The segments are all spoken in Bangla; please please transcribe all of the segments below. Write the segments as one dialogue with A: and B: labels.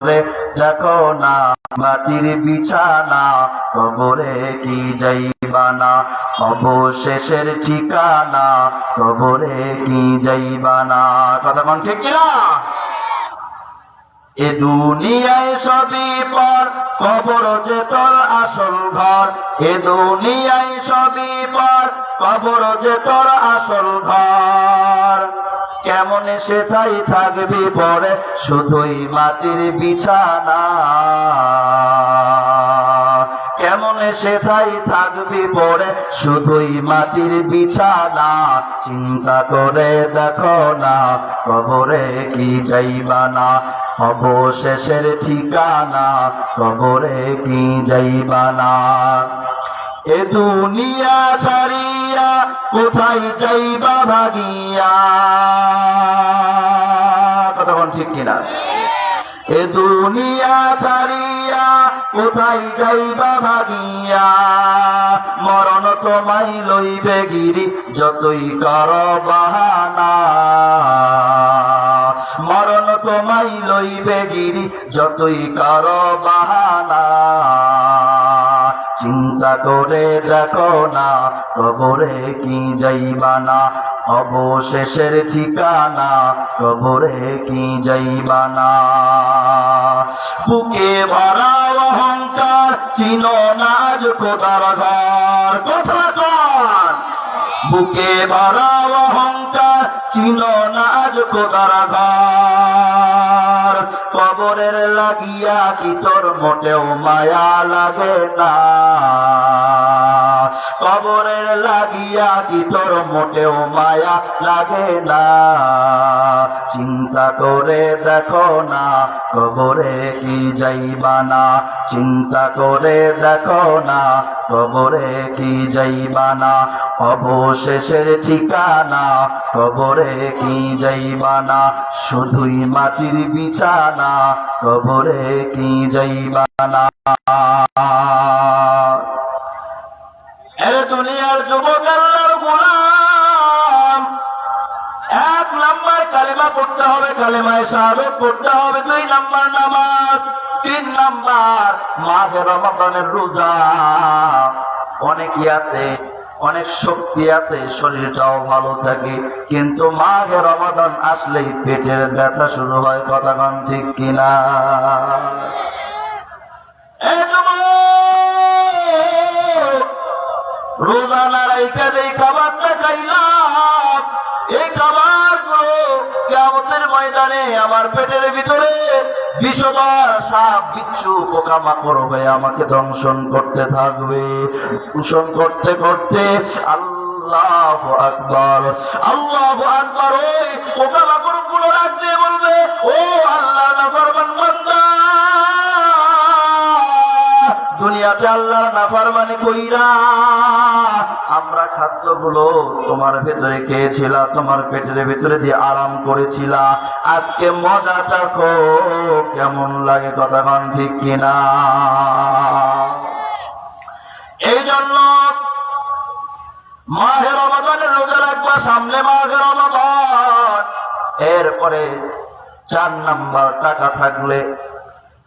A: দেখো না মাটির বিছানা, কবরে কি যাইবা না, অবশেষের ঠিকানা, কবরে কি যাইবা না। কথা কোন ঠিক কিনা? এ দুনিয়ায় সবই পর, কবর যে তোর আসল ঘর। এ দুনিয়ায় সবই পর, কবর যে তোর আসল ঘর। কেমন সেটাই থাকবি পরে, শুধুই মাটির বিছানা। কেমন সেটাই থাকবি পরে, শুধুই মাটির বিছানা। চিন্তা করে দেখো না, কবরে কি যাইবা না, অবশেষের ঠিকানা, কবরে কি যাইবা না। এ দুনিয়া ছাড়িয়া কোথায় যাইবা ভাগিয়া। কথা বল ঠিক কিনা? এ দুনিয়া ছাড়িয়া কোথায় যাইবা ভাগিয়া। মরণ তোমায় লইবে গিরি, যতই কর বাহানা। মরণ তোমায় লইবে গিরি, যতই কর বাহানা। চিন্তা করে দেখো না, কবরে কি যাইবা না, অবশেষের ঠিকানা, কবরে কি যাইবা না। বুকে ভরা অহংকার, চিনো না আজ খোদার ঘর। কথা কর। বুকে ভরা অহংকার, চিনো না আজ খোদার ঘর। কবরের লাগিয়া কি তোর মোটেও মায়া লাগে না। কবরের লাগিয়া কি তোর মোটেও মায়া লাগে না। চিন্তা করে দেখো না, কবরে কি যাইবা না। চিন্তা করে দেখো না, কবরে কি যাইবা না, অবশেষের ঠিকানা, কবরে কি যাইবা না। শুধুই মাটির বিছানা, কবরে কি যাইবা না। দুনিয়ার যুবক আল্লাহর গোলাম, 1 নাম্বার কালেমা পড়তে হবে, কালেমায়ে শাহাদাত পড়তে হবে। 2 নাম্বার নামাজ, 3 নাম্বার মাহে রমাদানের রোজা। অনেকই আছে, অনেক শক্তি আছে, শরীরটাও ভালো থাকে, কিন্তু মাহে রমাদান আসলেই পেটের ব্যথা শুরু হয়। কথা কোন ঠিক কিনা? রোজা না রাইখা যে খাবারটা খাইলাম, এই খাবার গুলো কিয়ামতের ময়দানে আমার পেটের ভিতরে বিষধর সাপ, বিচ্ছু, পোকামাকড় হয়ে আমাকে দংশন করতে থাকবে। দংশন করতে করতে আল্লাহু আকবার, আল্লাহু আকবার। ওই পোকামাকড় গুলো ডাক দিয়ে বলবে, ও আল্লাহ নাফরমান বান্দা, দুনিয়াতে আল্লাহর নাফরমানি কইরা আমরা খাদ্যগুলো তোমার ভেতরে খেয়েছিলাম, তোমার পেটের ভেতরে দিয়ে আরাম করেছিলা, আজকে মজা চাখো, কেমন লাগে। কথা কোন ঠিক কিনা? এই জন্য মাহে রমাদানের রোজা রাখবা, সামনে মাহে রমাদান। এরপরে 4 নাম্বার টাকা থাকলে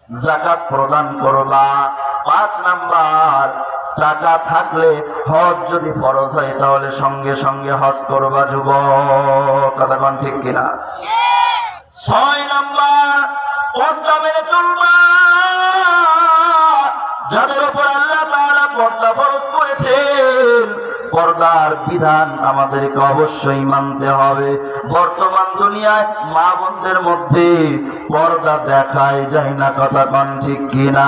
A: যাকাত প্রদান করবা। 5 নাম্বার টাকা থাকলে হজ যদি ফরজ হয় তাহলে সঙ্গে সঙ্গে হজ করবা যুবক। কথা কোন ঠিক কিনা? 6 নাম্বার পর্দা মেনে চলবা। যাদের উপর আল্লাহ তাআলা পর্দা ফরজ করেছেন, পর্দার বিধান আমাদেরকে অবশ্যই মানতে হবে। বর্তমান দুনিয়ায় মা বোনদের মধ্যে পর্দা দেখাই যায় না। কথা কোন ঠিক কিনা?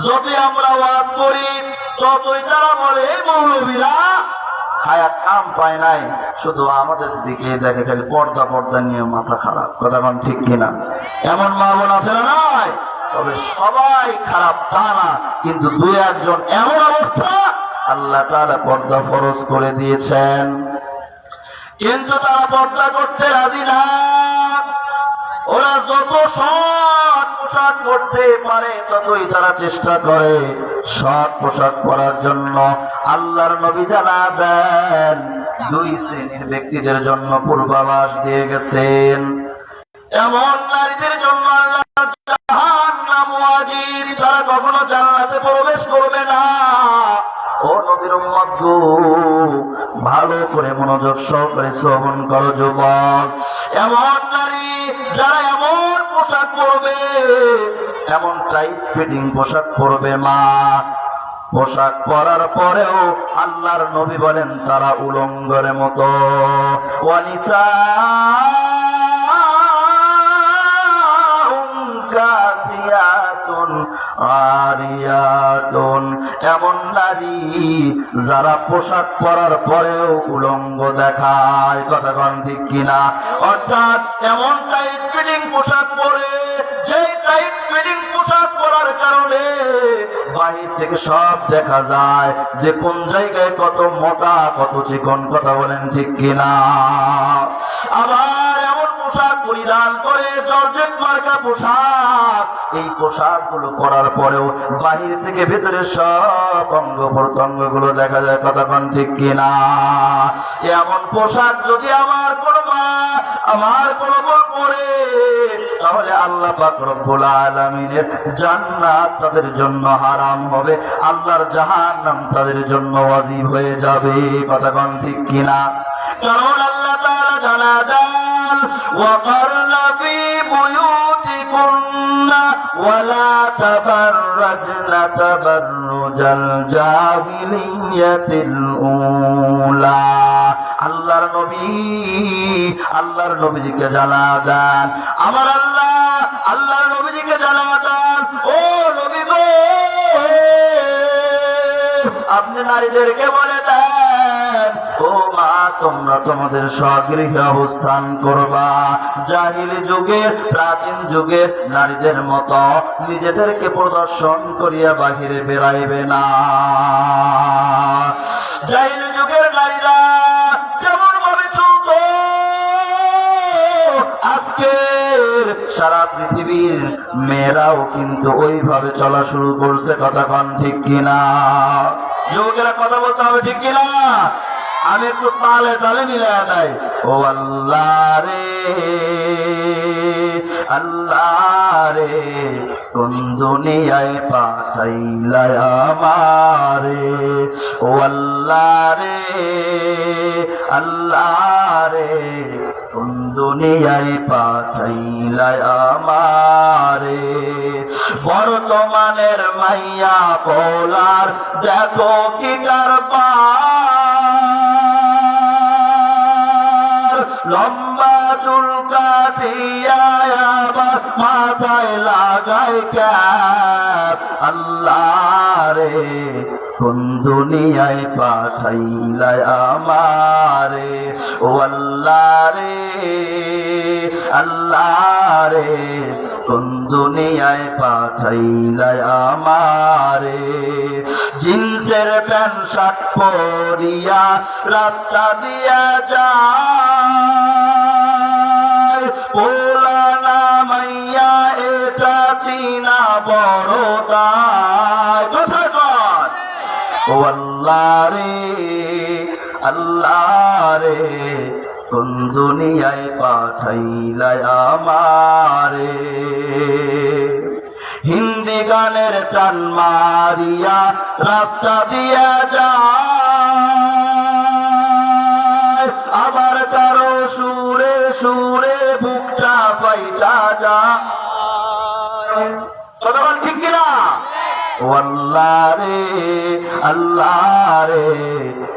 A: যতই আমরা ওয়াজ করি, ততই তারা বলে মৌলবীরা খায়া কাম পায় নাই, শুধু আমাদের দিকে দেখে, খালি পর্দা পর্দা নিয়ে মাথা খারাপ। কথা কোন ঠিক কিনা? এমন মা বোন আছে না? নাই। তবে সবাই খারাপ তা না, কিন্তু 2-1 জন এমন অবস্থা আল্লাহ তাআলা পর্দা ফরজ করে দিয়েছেন, কিন্তু তারা পর্দা করতে রাজি না। ওরা যত সৎ পোশাক পরতে পারে ততই তারা চেষ্টা করে সৎ পোশাক পরার জন্য। আল্লাহর নবী জানা দেন 2 শ্রেণীর ব্যক্তিদের জন্য পূর্বাভাস দিয়ে গেছেন। এমন নারীদের জন্য আল্লাহ জাহান্নাম ওয়াজিব, তারা কখনো জান্নাতে প্রবেশ করবে না। ও নবীর উম্মত গো, ভালো করে মনোযোগ সহকারে শ্রবণ করো যুবক। এমন নারী যারা এমন পোশাক পরবে, এমন টাইট ফিটিং পোশাক পরবে মা, পোশাক পরার পরেও আল্লাহর নবী বলেন তারা উলঙ্গের মতো। ওয়ানিসা কাসিয়াতুন আরিয়াতুন, এমন নারী যারা পোশাক পরার পরেও উলঙ্গ দেখায়। কথা কোন ঠিক কিনা? অর্থাৎ এমন টাইট ফিটিং পোশাক পরে, যে টাইট ফিটিং পোশাক পরার কারণে বাহির থেকে সব দেখা যায় যে কোন জায়গায় কত মোটা কত চিকন। কথা বলেন ঠিক কিনা? আবার এমন পোশাক পরিধান করে, জর্জেট মার্কা পোশাক, এই পোশাক গুলো পরার পরেও বাহির থেকে ভেতরে সব অঙ্গ প্রত্যঙ্গ গুলো দেখা যায়। কথা কোন ঠিক কিনা? এমন পোশাক যদি আমার কোন মা, আমার কোন বোন পরে, তাহলে আল্লাহ পাক রব্বুল আলামিনের জান্নাত তাদের জন্য হারাম হবে, আল্লাহর জাহান্নাম তাদের জন্য ওয়াজিব হয়ে যাবে। কথা কোন ঠিক কিনা? কারণ আল্লাহ তাআলা জানালেন ওয়াকারনা ফি বুয়ুতিকুন্না ওয়ালা তাবাররাজনা তাবাররুজাল জাহিলিয়াতিল উলা। আল্লাহর নবীজিকে জানা দেন, আমার আল্লাহর নবীজিকে জানা দেন, ও নবী গো, আপনি নারীদেরকে বলে দেন, ও মা, তোমরা তোমাদের স্বগৃহে অবস্থান করবা। জাহিলি যুগে, প্রাচীন যুগে নারীদের মতো নিজেদেরকে প্রদর্শন করিয়া বাহিরে বেরাইবে না। জাহিলি যুগের নারীরা যেমন ভাবে চলত, আজকের সারা পৃথিবীর মেয়েরাও কিন্তু ওইভাবে চলা শুরু করছে। কথা কোন ঠিক কিনা? যুবকেরা কথা বলতে হবে, ঠিক কিনা? আমি একটু তালে তালে মিলাই দেয়। ও আল্লাহ রে, আল্লাহ রে, কোন দুনিয়ায় পাঠাইলা আমারে। ও আল্লাহ রে, আল্লাহ রে, কোন দুনিয়ায় পাঠাইলা আমারে। বর্তমানের মাইয়া বলার দেখো কি কারবার, লম্বা চুল কাটিয়া আবার মাথায় লাগায় ক্যাপ। আল্লাহ রে, কোন দুনিয়ায় পাঠাইলা আমারে। ও আল্লাহ রে, আল্লাহ রে, কোন দুনিয়ায় পাঠাইলা আমারে। জিন্সের প্যান্ট শার্ট পরিয়া রাস্তা দিয়া যায়, পোলা নামাইয়া এটা চিনা বড় দায়। কোথায় কর? ও আল্লাহ রে, আল্লাহ রে, কোন দুনিয়ায় পাঠাইলা আমারে। হিন্দি গানের টান মারিয়া রাস্তা দিয়া যায়, আবার কারো সুরে সুরে বুকটা পাইটা যায়। কথা বল ঠিক কিনা? ও আল্লাহ রে, আল্লাহ রে,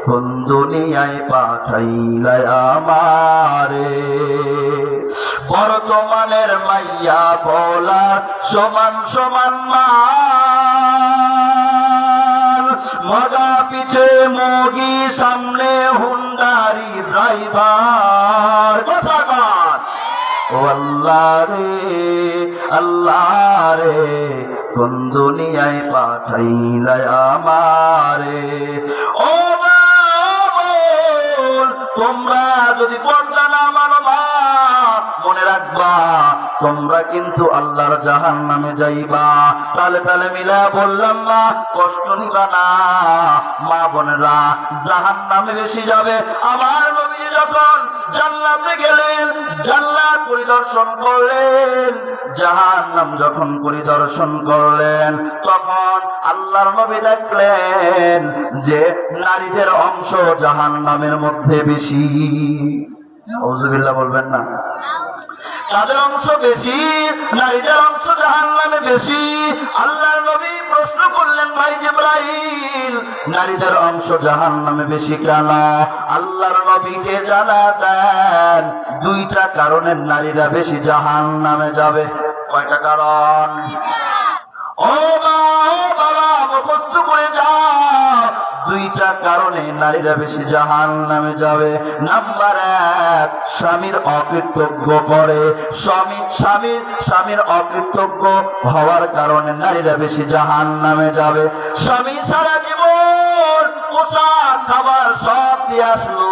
A: কোন দুনিয়ায় পাঠাইলা আমারে। বর্তমানের মাইয়া বলার সমান সমান মান, মগা পিছে মগি, সামনে হুন্ডারি ড্রাইভার। কথা কর? ও আল্লাহ রে, আল্লাহ রে, কোন দুনিয়ায় পাঠাইলা আমারে। ও তোমরা যদি পর্দা না মানো মা, মনে রাখবা তোমরা কিন্তু আল্লাহর জাহান্নামে যাইবা। তালে তালে মিলা বললাম মা, কষ্ট নিবা না। মা বোনেরা জাহান্নামে বেশি যাবে। আমার নবী যখন জান্নাতে গেলেন, জান্নাত পরিদর্শন করলেন, জাহান্নাম যখন পরিদর্শন করলেন, তখন আল্লাহর নবী দেখলেন যে নারীদের অংশ জাহান্নামের মধ্যে বেশি। আউযুবিল্লাহ বলবেন না? তাদের অংশ বেশি, নারীদের অংশ জাহান্নামে বেশি। আল্লাহর নবী প্রশ্ন করলেন, ভাই জিবরাইল, নারীদের অংশ জাহান্নামে বেশি কেন? আল্লাহর নবীকে জানা দেন দুইটা কারণে নারীরা বেশি জাহান্নামে যাবে। কয়টা কারণ? ও বাবা মুখস্থ করে যাও, দুইটা কারণে নারীরা বেশি জাহান্নামে যাবে। নাম্বার 1, স্বামীর অকৃতজ্ঞ করে। স্বামীর অকৃতজ্ঞ হওয়ার কারণে নারীরা বেশি জাহান্নামে যাবে। স্বামী সারা জীবন পোশাক খাবার সব দিয়ে আসলো,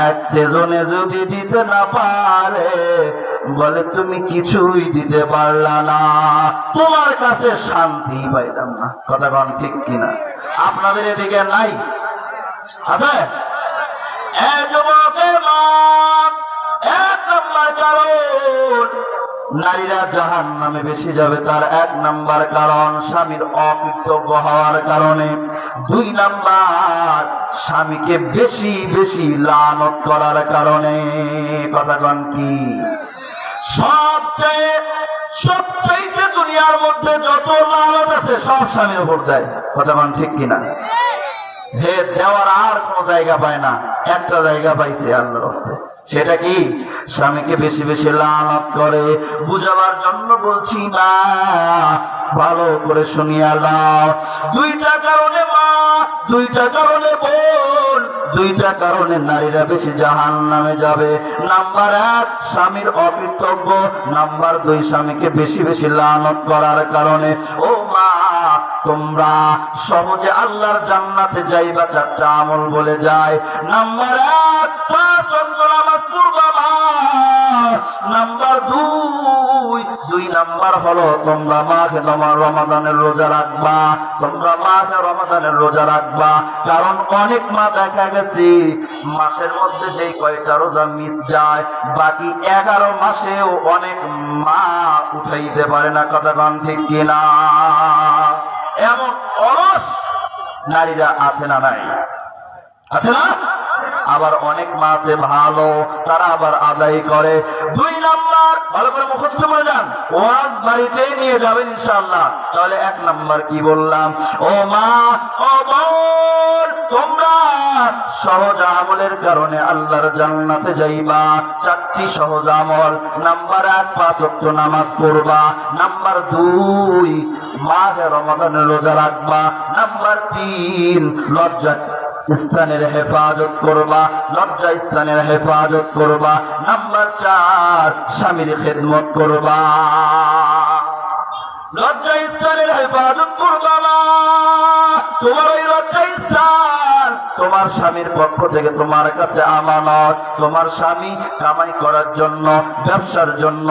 A: এক সেজনে যদি দিতে না পারে, বলে তুমি কিছুই দিতে পারলা না, তোমার কাছে শান্তি পাইলাম না। কথা বল ঠিক কিনা? আপনাদের এদিকে নাই? আছে? এক নম্বর কারণ নারীরা জাহান্নামে বেশি যাবে, তার 1 নম্বর কারণ স্বামীর অকৃতজ্ঞ হওয়ার কারণে। 2 নম্বর স্বামীকে বেশি বেশি লানত করার কারণে। কথা বল কি? সবচাইতে দুনিয়ার মধ্যে যত লানত আছে সব স্বামীর উপর দেয়। কথা বল ঠিক কিনা? হে দেওয়ার আর কোন জায়গা পায় না, একটা জায়গা পাইছে আল্লাহর রাস্তায়। সেটা কি? স্বামীকে বেশি বেশি লানত করে। বুঝাবার জন্য বলছি না, ভালো করে শুনিয়া নাও। 2টা কারণে মা, 2টা কারণে বোন, 2টা কারণে নারীরা বেশি জাহান্নামে যাবে। নাম্বার 1 স্বামীর অকৃতজ্ঞ, নাম্বার 2 স্বামীকে বেশি বেশি লানত করার কারণে। ও মা, তোমরা সহজে আল্লাহর জান্নাতে যাইবা 4টা আমল বলে যায়। নাম্বার 1 5 ওয়াক্ত নামাজ পড়বা মা। নাম্বার 2 নাম্বার হলো তোমরা মাঘে রমাদানের রোজা রাখবা। তোমরা মাঘে রমাদানের রোজা রাখবা, কারণ অনেক মা দেখা গেছে মাসের মধ্যে যেই কয়টা রোজা মিস যায়, বাকি 11 মাসেও অনেক মা উঠাইতে পারে না। কথা বল ঠিক কিনা? এমন অলস নারীরা আছে না নাই? আছে না? আবার অনেক মা আছে ভালো, তারা আবার আদায় করে। 2 নাম্বার ভালো করে মুখস্থ করে যান, ওয়াজ বাড়িতে নিয়ে যাবেন ইনশাআল্লাহ। তাহলে 1 নাম্বার কি বললাম? ও মা, ও বোন, তোমরা সহজ আমলের কারণে আল্লাহর জান্নাতে যাইবা। 4টি সহজ আমল। নাম্বার 1 5 ওয়াক্ত নামাজ পড়বা। নাম্বার 2 মাহে রমাদানের রোজা রাখবা। নাম্বার 3 লজ্জা স্থানের হেফাজত করবা, লজ্জা স্থানের হেফাজত করবা। নাম্বার 4 স্বামীর খেদমত করবা, লজ্জা স্থানের হেফাজত করবা না। তোমার ওই লজ্জা স্থান তোমার স্বামীর পক্ষ থেকে তোমার কাছে আমানত। তোমার স্বামী কামাই করার জন্য, ব্যবসার জন্য,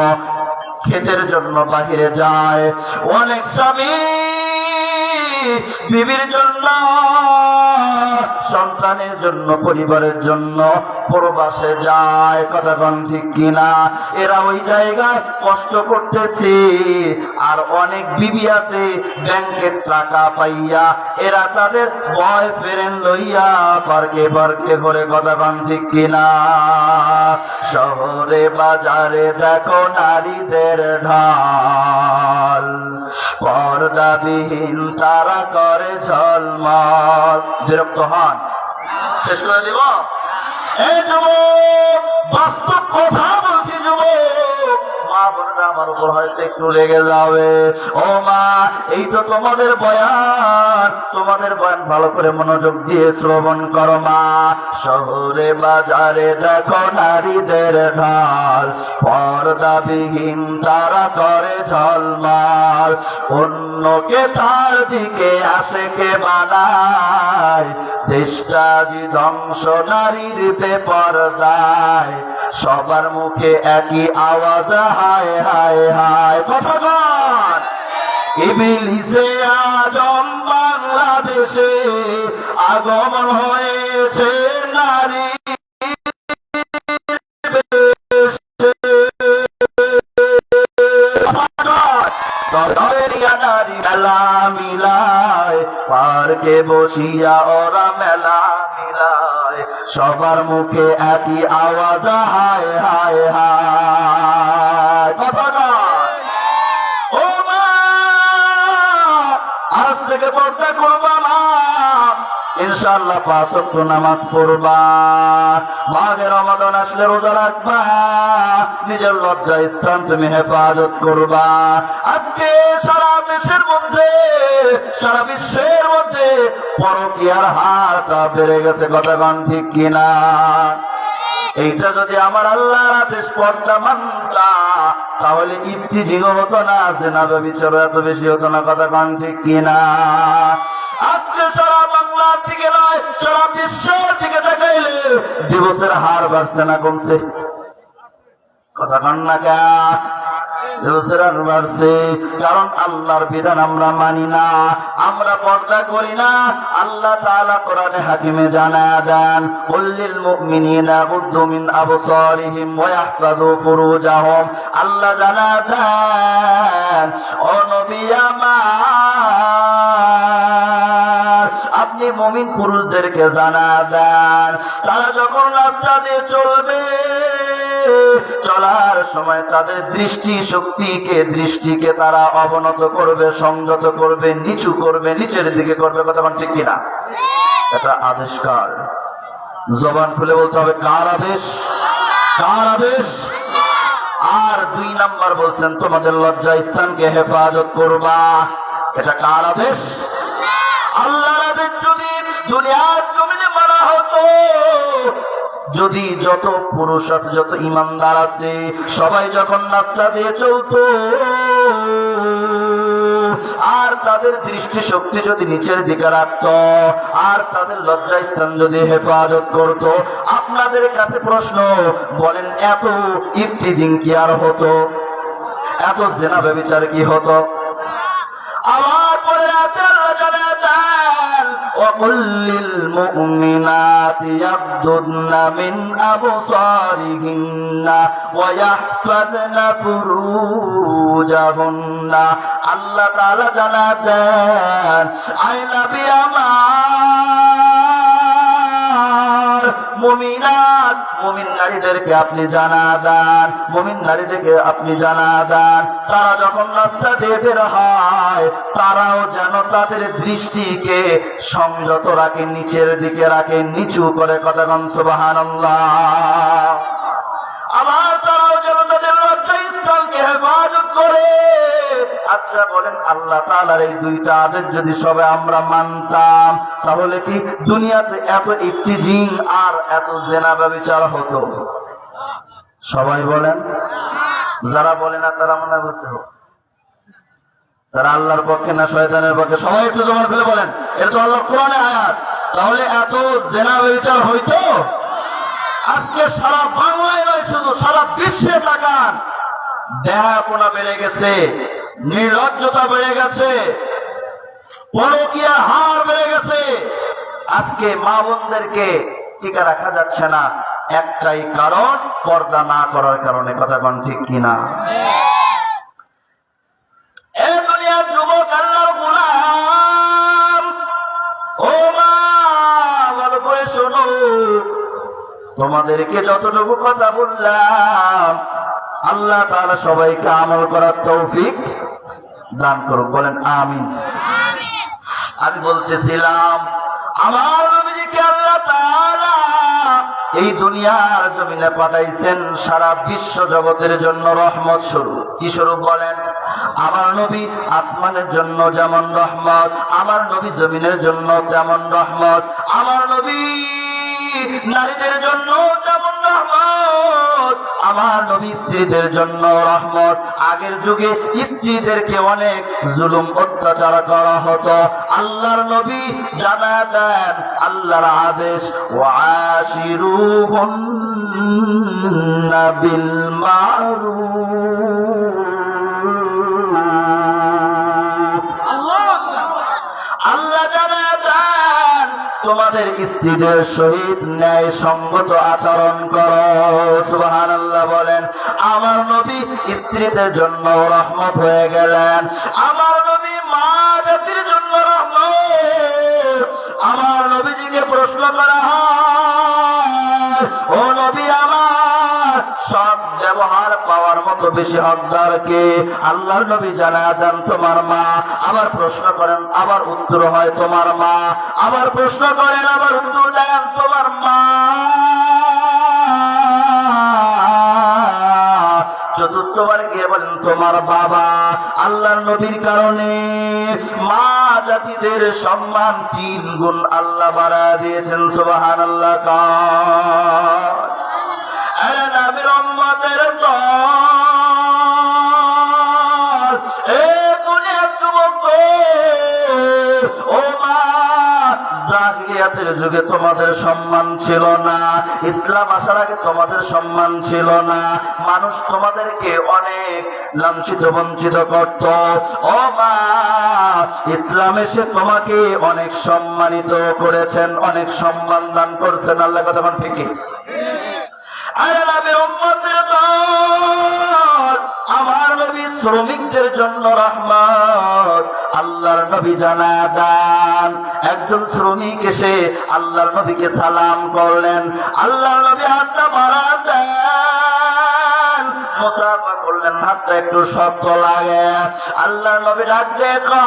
A: ক্ষেতের জন্য বাহিরে যায়। অনেক স্বামী বিবির জন্য, সন্তানের জন্য, পরিবারের জন্য প্রবাসে যায়। কথা বল ঠিক কিনা? এরা ওই জায়গায় কষ্ট করতেছে। আর অনেক বিবি আছে ব্যাংকের টাকা পাইয়া এরা তাদের বয়ফ্রেন্ড লইয়া পার্কে পার্কে ঘরে। কথা বল ঠিক কিনা? শহরে বাজারে দেখো নারীদের ঢাল, পর্দাবিহীন তারা করে ঝলমল। বিরক্ত হন? শেষ করে দিব? এই যুবক, বাস্তব কথা বলছি যুবক, মা বোনেরা আমার উপর হয়তো একটু রেগে যাবে। ও মা, এই তো তোমাদের বয়ান, তোমাদের বয়ান ভালো করে মনোযোগ দিয়ে শ্রবণ করো মা। শহরে বাজারে দেখো নারীদের ঢাল, পর্দাবিহীন তারা করে ঝলমল। অন্যকে তার দিকে আশেকে বানায়, দেশটা যে ধ্বংস নারীর বেপরদায়। সবার মুখে একই আওয়াজ, হায় হায় হায়। কথা বল। ইবলিসে আজম বাংলাদেশে আগমন হয়েছে নারী। নারী মেলা মিলায়, পার্কে বসিয়া ওরা মেলা মিলায়, সবার মুখে একই আওয়াজ হায় হায় হায়। কথা কয়, ও মা আজ থেকে পর্দা করবা মা, ইনশাআল্লাহ 5 ওয়াক্ত নামাজ পড়বা, মাঘে রমাদান আসলে রোজা রাখবা, নিজের লজ্জা স্থান তুমি হেফাজত করবা। আজকে সারা দেশের মধ্যে, সারা বিশ্বের মধ্যে পরকীয়ার হারটা বেড়ে গেছে, কথা কোন ঠিক কিনা? এইটা যদি আমার আল্লাহর আদেশ পর্দা মানতা, তাহলে ইফতিজিং হতো না, জিনা ব্যভিচার এত বেশি হতো না, কথা কোন ঠিক কিনা? আজকে সারা বাংলার দিকে নয়, সারা বিশ্বের দিকে দেখাইলে ডিভোর্সের হার বাড়ছে না কমছে? কথা কন না কে? ডিভোর্সের হার বাড়ছে, কারণ আল্লাহর বিধান আমরা মানি না, আমরা পর্দা করি না। আল্লাহ তাআলা কোরআনে হাকিমে জানায়া দেন, কুল্লিল মুমিনিনা ইয়াগুদ্দু মিন আবসারিহিম ওয়া ইয়াহফাযু ফুরুজাহুম। আল্লাহ জানায়া দেন, ও নবী আমার, আপনি মুমিন পুরুষদেরকে জানা দেন, তারা যখন রাস্তা দিয়ে চলবে, চলার সময় তাদের দৃষ্টিকে তারা অবনত করবে, সংযত করবে, নিচু করবে, নিচের দিকে করবে, কথা ঠিক কিনা? এটা আদেশ কার? জবান খুলে বলতে হবে, কার আদেশ? কার আদেশ? আর 2 নাম্বার বলছেন, তোমাদের লজ্জা স্থানকে হেফাজত করবা, এটা কার আদেশ? আল্লাহর আদেশ। যদি দুনিয়ার জমিনে মানা হতো, যদি যত পুরুষ আছে, যত ইমানদার আছে, সবাই যখন রাস্তা দিয়ে চলতো, আর তাদের দৃষ্টি শক্তি যদি নিচের দিকে রাখতো, আর তাদের লজ্জা স্থান যদি হেফাজত করত, আপনাদের কাছে প্রশ্ন, বলেন এত ইফতিজিং কি আর হতো? এত জিনা ব্যভিচার কি হতো? আমার পরে আল্লাহ জানাতেন, وَقُلْ لِلْمُؤْمِنَاتِ يَغْضُضْنَ مِنْ أَبْصَارِهِنَّ وَيَحْفَظْنَ فُرُوجَهُنَّ। আল্লাহ তাআলা জানাতেন, আই নবী আমার, মুমিনাত, মুমিন নারীদেরকে আপনি জানা দেন, মুমিন নারীদেরকে আপনি জানা দেন, তারা যখন রাস্তা দিয়ে বের হয়, তারাও যেন তাদের দৃষ্টিকে সংযত রাখে, নিচের দিকে রাখে, নিচু করে, কথা কোন সুবহানাল্লাহ। আবার তারাও যেন তাদের লজ্জা স্থানকে হেফাজত করে। আচ্ছা বলেন, আল্লাহ তাআলার এই 2টা আদেশ যদি সবাই আমরা মানতাম, তাহলে কি দুনিয়াতে এত ইফতিজিং আর এত জিনা ব্যভিচার হতো? সবাই বলেন। যারা বলে না তারা মনে বুঝতে হোক, তারা আল্লাহর পক্ষে না শয়তানের পক্ষে? সবাই একটু জবান খুলে বলেন, এটা তো আল্লাহর কোরআনের আয়াত। তাহলে এত জিনা ব্যভিচার হইতো? আজকে সারা বাংলায় নয়, শুধু সারা বিশ্বে তাকান, দেহাপনা বেড়ে গেছে, নির্লজ্জতা বেড়ে গেছে, পরকীয়ার হার বেড়ে গেছে। আজকে মা বোনদেরকে টিকা রাখা যাচ্ছে না, একটাই কারণ, পর্দা না করার কারণে, কথা কোন ঠিক কিনা? এ দুনিয়ার যুবক, আল্লাহর গোলাম, ও মা ভালো করে শোনো, তোমাদেরকে যতটুকু কথা বললাম, আল্লাহ তাআলা সবাইকে আমল করার তৌফিক দান করুক, বলেন আমিন। আমি বলতেছিলাম, আমার নবীকে আল্লাহ তাআলা এই দুনিয়ার জমিনে পাঠাইছেন সারা বিশ্ব জগতের জন্য রহমত স্বরূপ। কি স্বরূপ বলেন? আমার নবী আসমানের জন্য যেমন রহমত, আমার নবী জমিনের জন্য তেমন রহমত, আমার নবী নারীদের জন্য যেমন রহমত, আমার নবী স্ত্রীদের জন্য রহমত। আগের যুগে স্ত্রীদেরকে অনেক জুলুম অত্যাচার করা হতো, আল্লাহর নবী জানা দেন, আল্লাহর আদেশ, ওয়াশিরুহুন্না বিল মারুফ। আল্লাহ জানা দেন, তোমাদের স্ত্রীদের সহিত ন্যায় সঙ্গত আচরণ করো। সুবহানাল্লাহ বলেন। আমার নবী স্ত্রীদের জন্য রহমত হয়ে গেলেন। আমার নবী মা জাতির জন্য রহমত। আমার নবীজিকে প্রশ্ন করা হয়, ও নবী আমার, সব ব্যবহার পাওয়ার মতো বেশি হকদার কে? আল্লাহর নবী জানাতেন তোমার মা। আবার প্রশ্ন করেন, আবার উত্তর হয় তোমার মা। আবার প্রশ্ন করেন, আবার উত্তর দেন তোমার মা। চতুর্থবার গিয়ে বলেন তোমার বাবা। আল্লাহর নবীর কারণে মা জাতিদের সম্মান 3 গুণ আল্লাহ বাড়ায় দিয়েছেন। সুবহানাল্লাহ। নবীর উম্মতের দল, এ দুনিয়ার যুবক, ও মা, জাহিলিয়াতের যুগে তোমাদের সম্মান ছিল না, ইসলাম আসার আগে তোমাদের সম্মান ছিল না, মানুষ তোমাদেরকে অনেক লাঞ্ছিত বঞ্চিত করত। ও মা, ইসলাম এসে তোমাকে অনেক সম্মানিত করেছেন, অনেক সম্মান দান করছেন আল্লাহ। কথা বলেন ঠিক? আমার নবী শ্রমিকদের জন্য রহমত। আল্লাহর নবী জানাতেন, একজন শ্রমিক এসে আল্লাহর নবীকে সালাম করলেন, আল্লাহর নবী হাতটা বাড়াতেন, মুসাফা করলেন, হাতটা একটু শক্ত লাগে। আল্লাহর নবী ডাক দিয়ে কয়,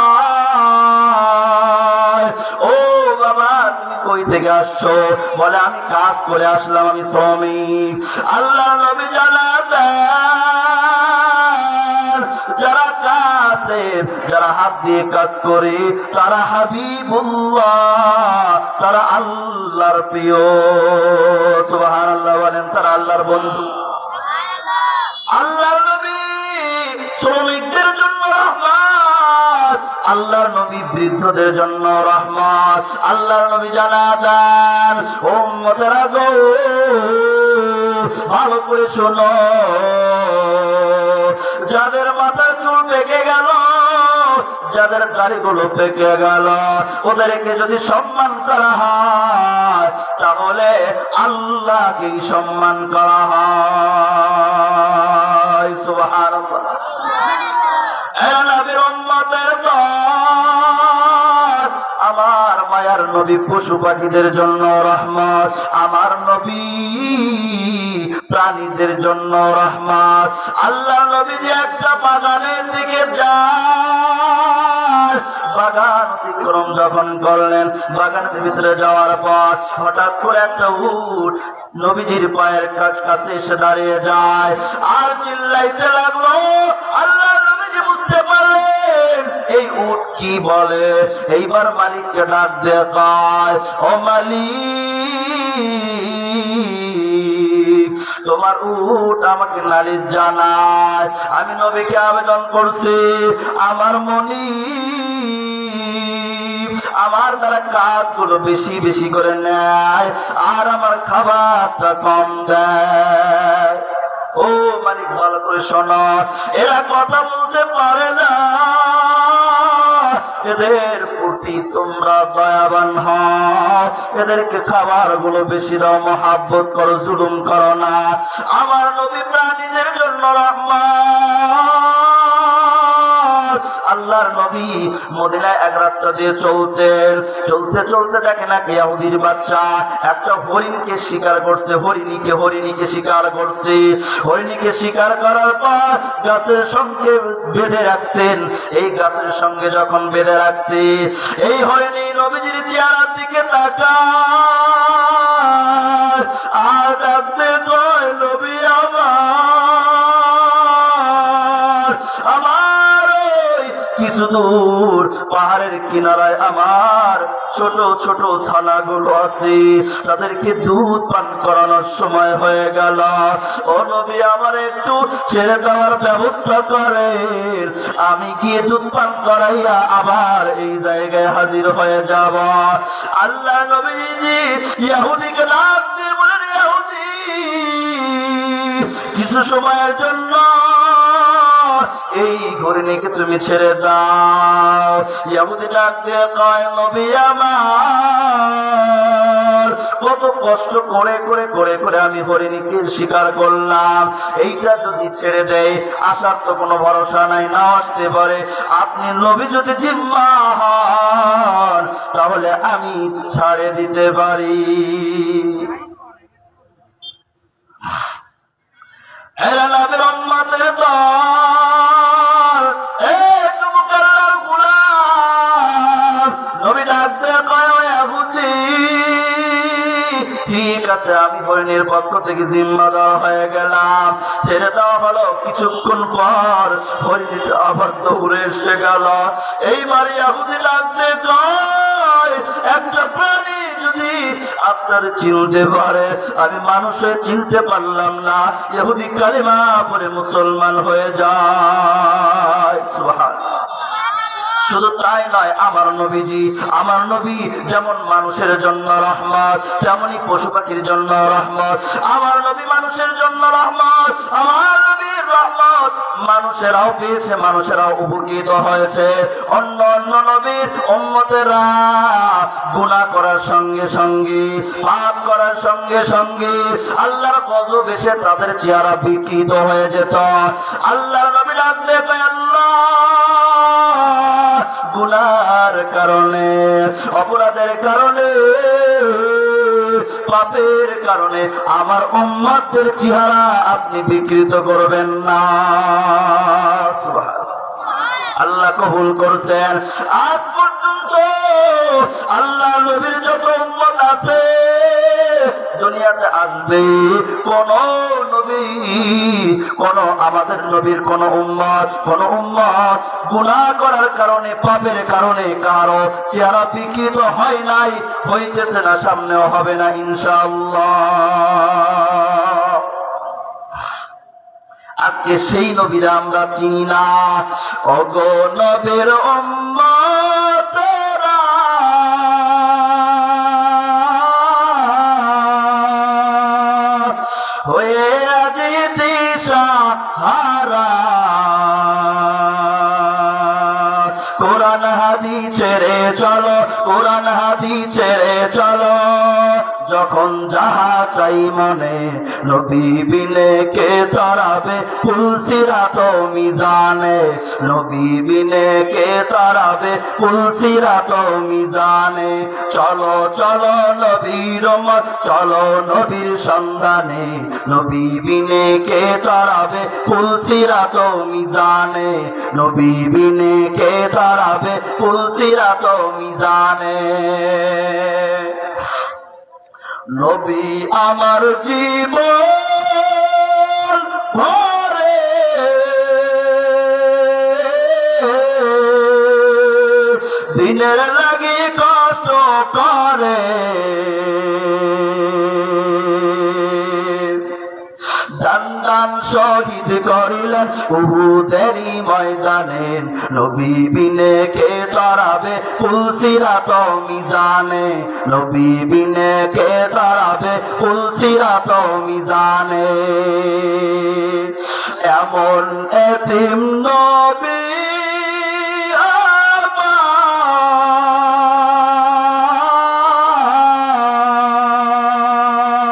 A: ও বাবা, তুমি কই থেকে আসছো? বলে আমি কাজ করে আসলাম, আমি শ্রমিক। আল্লাহর নবী জানাতেন, যারা কাছে, যারা হাত দিয়ে কাজ করে, তারা হাবিবুল্লাহ, তারা আল্লাহর প্রিয়। সুবহানাল্লাহ বলেন। তারা আল্লাহর বন্ধু। আল্লাহর নবী শ্রমিকদের জন্য রহমত। আল্লাহর নবী বৃদ্ধদের জন্য রহমত। আল্লাহর নবী জানাতেন, উম্মতেরা গো, ভালো করে শোনো, যাদের মাথার চুল পেকে গেল, যাদের দাড়িগুলো পেকে গেল, ওদেরকে যদি সম্মান করা হয়, তাহলে আল্লাহকেই সম্মান করা হয়। সুবহানাল্লাহ। নবীর উম্মতের দল, আমার মায়ার নবী পশু পাখিদের জন্য রহমত। আমার নবী প্রাণীদের জন্য রহমত। আল্লাহ নবী যে একটা বাগানের দিকে যায়, বাগান অতিক্রম যখন করলেন, বাগানের ভিতরে যাওয়ার পর হঠাৎ করে একটা উট নবীজির পায়ের কাছে এসে দাঁড়িয়ে যায় আর চিল্লাইতে লাগলো। আল্লাহ নবীজি বুঝতে পারলেন এই উট কি বলে। এইবার মালিককে ডাক দিয়ে কয়, ও মালিক, তোমার উট আমাকে নালিশ জানায়, আমি নবীকে আবেদন করছি, আমার মনি আমার দ্বারা কাজগুলো বেশি বেশি করে নেয় আর আমার খাবারটা কম দেয়। ও মালিক, ভালো করে শোনো, এরা কথা বলতে পারে না, এদের প্রতি তোমরা দয়াবান হও, এদেরকে খাবার গুলো বেশি দাও, মহাব্বত করো, জুলুম করো না। আমার নবী প্রাণীদের জন্য রহমত। আল্লাহর নবী মদিনায় এক রাস্তা দিয়ে চলতেন, চলতে চলতে দেখে নাকি ইহুদির বাচ্চা একটা হরিণকে শিকার করছে, হরিণীকে শিকার করছে। হরিণীকে শিকার করার পর গাছের সঙ্গে বেঁধে রাখছেন। এই গাছের সঙ্গে যখন বেঁধে রাখছে, এই হরিণী নবীজির চেহারার দিকে তাকায় আর ডাকতে কয়, নবী আমার, আমার কিছু দূর পাহাড়ের কিনারায় আমার ছোট ছোট ছানাগুলো আছে, তাদেরকে দুধ পান করানোর সময় হয়ে গেল। ও নবী, আমার একটু ছেড়ে দেওয়ার ব্যবস্থা করেন, আমি গিয়ে দুধ পান করাইয়া আবার এই জায়গায় হাজির হয়ে যাব। আল্লাহ নবীজি ইহুদিকে ডাক দিয়ে বলেন, ইহুদি, কিছু সময়ের জন্য এই হরিণীকে তুমি ছেড়ে দাও। ইহুদি ডাক দিয়ে কয়, নবী আমার, কত কষ্ট করে করে করে করে আমি হরিণীকে শিকার করলাম, এইটা যদি ছেড়ে দেয় আসার তো কোনো ভরসা নাই, না আসতে পারে। আপনি নবী যদি জিম্মা হন তাহলে আমি ছাড়ে দিতে পারি। এরা নবীর উম্মতের দল, একটু মুকাল্লার গোলাম। নবী ডাক দিয়ে কয়, ও ইহুদি, ঠিক আছে, আমি হরিণের পক্ষ থেকে জিম্মা দেওয়া হয়ে গেলাম, ছেড়ে দেওয়া হলো। কিছুক্ষণ পর হরিণটা আবার দৌড়ে এসে গেল। এইবার ইহুদি ডাক দিয়ে কয়, একটা প্রাণী যদি আপনার চিনতে পারে, আমি মানুষের চিনতে পারলাম না, ইহুদি কালিমা পড়ে মুসলমান হয়ে যায়। সুবহানাল্লাহ। শুধু তাই নয়, আমার নবীজি, আমার নবী যেমন মানুষের জন্য রহমত, তেমনি পশু পাখির জন্য রহমত। আমার নবী মানুষের জন্য রহমত, আমার নবীর রহমত মানুষেরাও পেয়েছে, মানুষেরাও উপকৃত হয়েছে। অন্য অন্য নবীর উম্মতেরা গুনাহ করার সঙ্গে সঙ্গে, পাপ করার সঙ্গে সঙ্গে আল্লাহর গজব এসে তাদের চেহারা বিকৃত হয়ে যেত। আল্লাহর নবী ডাকতে কয়, আল্লাহ, গুনার কারণে, অপরাধের কারণে, পাপের কারণে আমার উম্মতের চেহারা আপনি বিকৃত করবেন না। সুবহানাল্লাহ। আল্লাহ কবুল করছেন। আজ পর্যন্ত আল্লাহ নবীর যত উম্মত আছে দুনিয়াতে আসবে, কোন নবী, কোন আমাদের নবীর কোন উম্মত গুনাহ করার কারণে, পাপের কারণে কারো চেহারা বিকৃত হয় নাই, হইতেছে না, সামনেও হবে না ইনশাআল্লাহ। আজকে সেই নবীরা আমরা চিনি না। ওগো নবীর উম্মতেরা, হয়ে আজি দিশাহারা, কোরআন হাদিস ছেড়ে চলো, কোরআন হাদিস ছেড়ে চলো। যখন যাহা চাই মনে, নবী বিনে কে তারাবে পুলসিরাত মিজানে, নবী বিনে কে তারাবে পুলসিরাত মিজানে। চলো চলো নবীর উম্মত, চলো নবীর সন্ধানে, নবী বিনে কে তারাবে পুলসিরাত মিজানে, নবী বিনে কে তারাবে পুলসিরাত মিজানে। নবী আমার জীবন ভরে দিনের লাগি কষ্ট করে, দান দান শহীদ করিলেন উহুদেরই ময়দানে, নবী বিনে কে তারাবে পুলসিরাত মিজানে, নবী বিনে কে তারাবে পুলসিরাত মিজানে। এমন এতিম নবী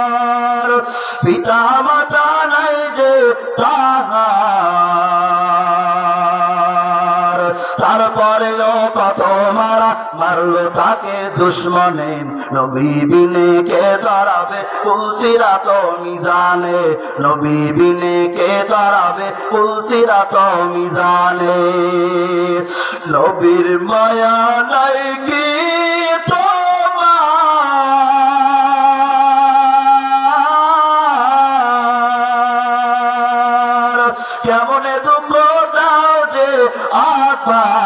A: আমার, পিতা মাতা নাই যে তাহার, তারপরেও কত মারা মারলো তাকে দুশ্মনে, নবী বিনে কে তারাবে পুলসিরাত মিজানে, নবী বিনে কে তারাবে পুলসিরাত মিজানে। নবীর মায়া নাই কি কেমনে দুঃখ দাও যে আবার,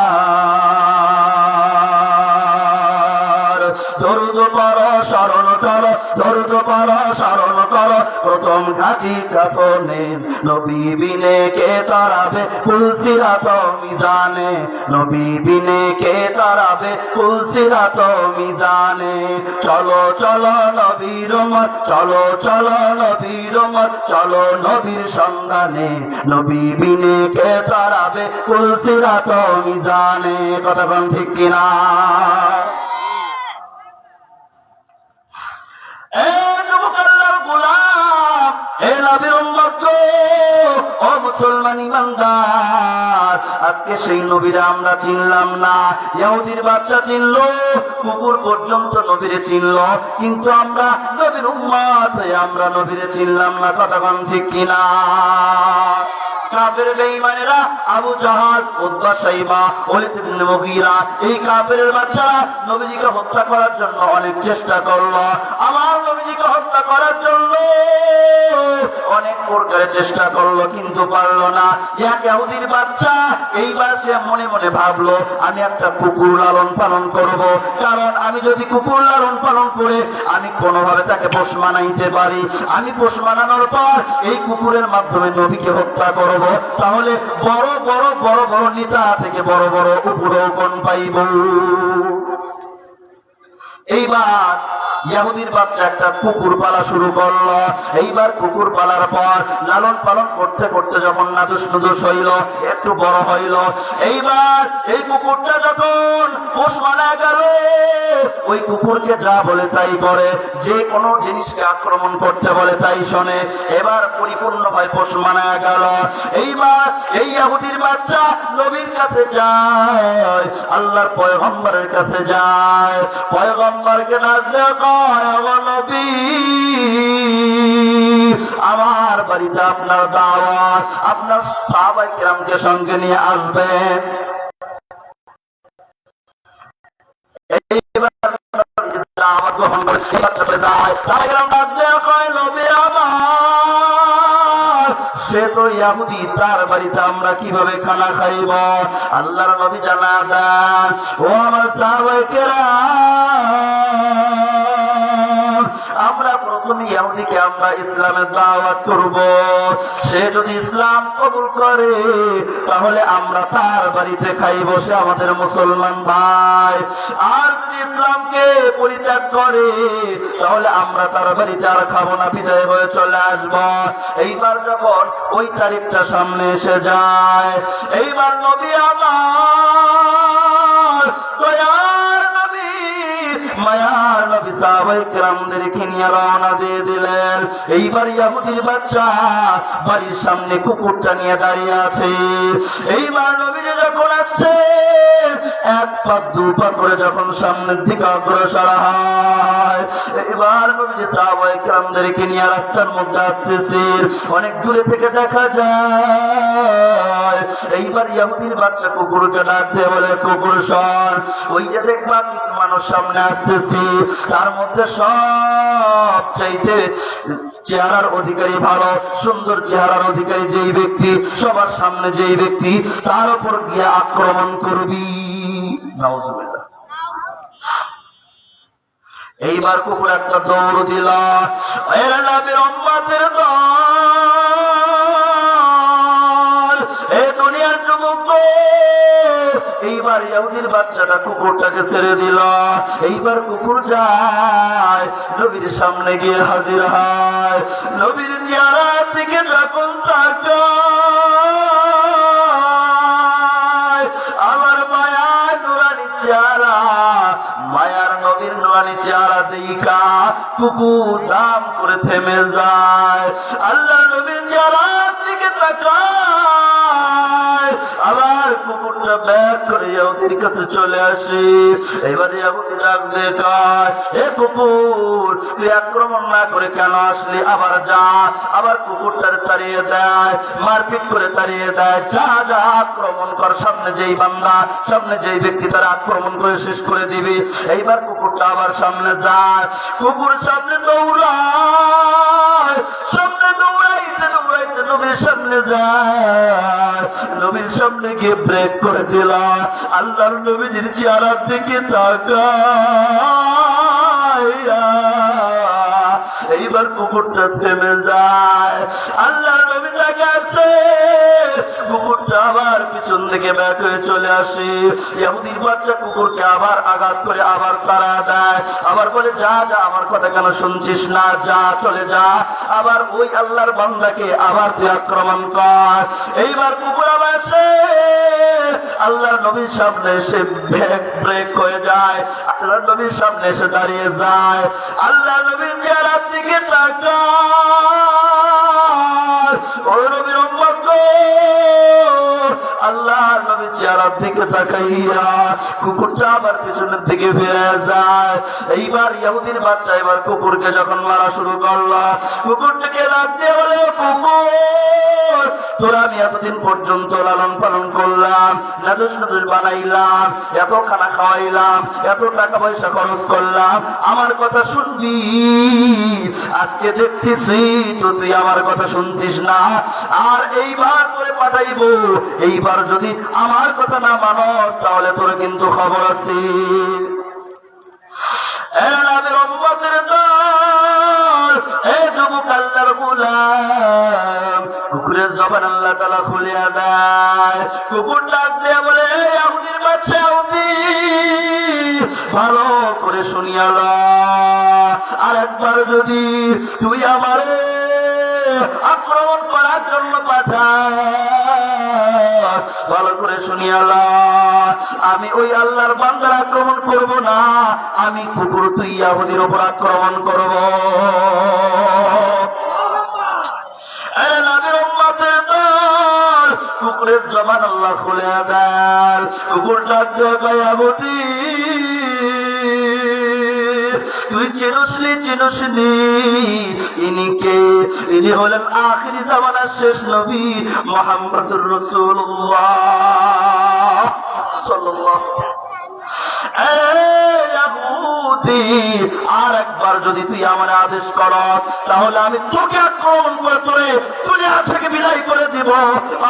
A: দরুদ পড়ো স্মরণ করো, দরুদ পড়ো স্মরণ করো, কত রকম ঘাটি কাফনে, নবী বিনে কে তারাবে পুলসিরাত মিজানে, নবী বিনে কে তারাবে পুলসিরাত মিজানে। চলো চলো নবীর উম্মত, চলো চলো নবীর উম্মত, চলো নবীর সন্ধানে, নবী বিনে কে তারাবে পুলসিরাত মিজানে। কথা বলেন ঠিক কিনা? মুসলমান ইমানদার, আজকে সেই নবীরা আমরা চিনলাম না। ইহুদির বাচ্চা চিনলো, কুকুর পর্যন্ত নবীরে চিনলো, কিন্তু আমরা নবীর উম্মত হয়ে আমরা নবীরে চিনলাম না। কথা বলেন ঠিক কিনা? কাফের বেঈমানেরা আবু জাহাল, উতবা, শাইবা, ওলীদ ইবনে মুগীরা, এই কাফেরের বাচ্চারা নবীজিকে হত্যা করার জন্য অনেক চেষ্টা করলো। আমার নবীজিকে হত্যা করার জন্য অনেক প্রকারে চেষ্টা করলো, কিন্তু পারলো না। এক ইহুদির বাচ্চা এইবার সে মনে মনে ভাবলো, আমি একটা কুকুর লালন পালন করব, কারণ আমি যদি কুকুর লালন পালন করে আমি কোনোভাবে তাকে পোষ মানাইতে পারি, আমি পোষ মানানোর পর এই কুকুরের মাধ্যমে নবীকে হত্যা করব, তাহলে বড় বড় বড় বড় নেতা থেকে বড় বড় উপঢৌকন পাইব। এইবার ইহুদির বাচ্চা একটা কুকুর পালা শুরু করলো। এইবার কুকুর পালার পর লালন পালন করতে করতে যখন নাজুস নুজুস হইল, একটু বড় হইল, এইবার এই কুকুরটা যখন পোষ মানা গেল, ওই কুকুরকে যা বলে তাই করে, যে কোনো জিনিসকে আক্রমণ করতে বলে তাই শোনে। এবার পরিপূর্ণভাবে পোষ মানা গেল। এইবার এই ইহুদির বাচ্চা নবীর কাছে যায়, আল্লাহর পয়গম্বরের কাছে যায়, পয়গম্বরকে ডাক দেয়, নবী আমার বাড়িতে আপনার দাওয়াত, আপনার সাহাবায়ে কিরামকে সঙ্গে নিয়ে আসবেন। দাওয়াত গ্রহণ করে সে বাচ্চাটা যায়, সাহাবায়ে কিরাম ডাক দেয়, নবী আমার, সে তো ইহুদি, তার বাড়িতে আমরা কিভাবে খানা খাইব? আল্লাহর নবী জানা দেন, ও আমার সাহাবায়ে কিরাম, আমরা প্রথমে ইহুদিকে আমরা ইসলামের দাওয়াত করব, সে যদি ইসলাম কবুল করে তাহলে আমরা তার বাড়িতে খাইব, সে আমাদের মুসলমান ভাই। আর যদি ইসলামকে পরিত্যাগ করে তাহলে আমরা তার বাড়িতে আর খাবো না, বিদায় হয়ে চলে আসব। এইবার যখন ওই তারিখটা সামনে এসে যায়, এইবার নবী আমার দয়ার নবী, মায়ার নবী সাহাবায়ে কিরামদেরকে নিয়ে রওনা দিয়ে দিলেন। এইবার ইহুদির বাচ্চা বাড়ির সামনে কুকুরটা নিয়ে দাঁড়িয়ে আছে। এইবার নবীজি যখন আসছে, এক পা দু পা করে যখন সামনের দিকে অগ্রসর হয়, এবার নবীজি সাহাবায়ে কিরামদেরকে নিয়ে রাস্তার মধ্যে আসতেছে, অনেক দূরে থেকে দেখা যায়। এইবার ইহুদির বাচ্চা কুকুরকে ডাক দিয়ে বলে, কুকুর শোন, ওই যে দেখবা কিছু মানুষ সামনে আসতেছে, তার মধ্যে সব চাইতে চেহারার অধিকারী, ভালো সুন্দর চেহারার অধিকারী যেই ব্যক্তি, সবার সামনে যেই ব্যক্তি, তার উপর গিয়ে আক্রমণ করবি। নাউজুবিল্লাহ। এইবার কুকুর একটা দৌড় দিল, এর নবীর উম্মতের দল, এই দুনিয়ার যুবক, এইবার ইহুদির বাচ্চাটা কুকুরটাকে ছেড়ে দিল। এইবার কুকুর যায়, নবীর সামনে গিয়ে হাজির হয়। নবীর চেহারা থেকে যখন তাকায়, আমার মায়ার নুরানি চেহারা, মায়ার নবীর নুরানি চেহারা দেখা কুকুর দাম করে থেমে যায়। আল্লাহ নবীর চেহারা থেকে তাকায়, আবার কুকুরটা ব্যাক করে ইহুদির কাছে চলে আসে। এবারে ইহুদি ডাক দেখায়, হে কুকুর, তুই আক্রমণ না করে কেন আসলি? আবার যা। আবার কুকুরটার তাড়িয়ে দেয়, মারপিট করে তাড়িয়ে দেয়, যা যা আক্রমণ কর, সামনে যেই বান্দা, সামনে যেই ব্যক্তি, তারা আক্রমণ করে শেষ করে দিবি। এইবার কুকুরটা আবার সামনে যায়, কুকুর সামনে দৌড়ায়, সামনে দৌড়াইতে দৌড়াইতে নবীর সামনে যায়, নবীর সামনে গিয়ে ব্রেক করে দিল। আল্লাহর নবীজির চেহারার দিকে তাকায়া এইবার কুকুরটা থেমে যায়। আল্লাহ নবী তাকে আসে, কুকুরটা আবার পিছন থেকে ব্যাক হয়ে চলে আসে। ইহুদির বাচ্চা কুকুরকে আবার আঘাত করে আবার তাড়া দেয়, আবার বলে যা যা, আমার কথা কেন শুনছিস না, যা চলে যা। আবার ওই আল্লাহর বান্দাকে আবার তুই আক্রমণ কর। এইবার কুকুর আবার আসে, আল্লাহর নবীর সামনে এসে ব্রেক হয়ে যায়, আল্লাহর নবীর সামনে এসে দাঁড়িয়ে যায়। আল্লাহ নবীর চেহারার দিকে তাকায়, ওই নবীর উম্মত গো, আল্লাহ নবীর চেহারার দিকে তাকাইয়া কুকুরটা আবার পিছনের দিকে ফিরে যায়। এইবার ইহুদির বাচ্চা এবার কুকুরকে যখন মারা শুরু করলো, কুকুরটাকে লাফ দিয়ে বলে, কুকুর তোরা আমি এতদিন পর্যন্ত লালন পালন করলাম, নাদুস নাদুস বানাইলাম, এত খানা খাওয়াইলাম, এত টাকা পয়সা খরচ করলাম, আমার কথা শুনবি? আজকে দেখতেছি তো তুই আমার কথা শুনছিস না, আর এইবার করে পাঠাইবো, এইবার যদি আমার কথা না মানস তাহলে তোর কিন্তু খবর আছে। কুকুরের জবান আল্লাহ তাআলা খুলিয়া দেয়। কুকুর ডাক দিয়ে বলে, ইহুদির বাচ্চা ইহুদি, ভালো করে শুনিয়া ল, আর একবার যদি তুই আমারে আক্রমণ করার জন্য পাঠাস, ভালো করে শুনিয়া ল, আমি ওই আল্লাহর বান্দার আক্রমণ করব না, আমি কুকুর তুই ইহুদির উপর আক্রমণ করব। কুকুরের জবান আল্লাহ খুলে দেন। কুকুর ডাক দিয়ে কয়, ইহুদি তুই চিনসনি, ইনি কে? ইনি হলেন আখিরি জামানার শেষ নবী মুহাম্মদুর রাসূলুল্লাহ সাল্লাল্লাহু আর একবার যদি তুই আমার আদেশ করস তাহলে আমি তোকে আক্রমণ করে তোরে দুনিয়া থেকে বিদায় করে দিব।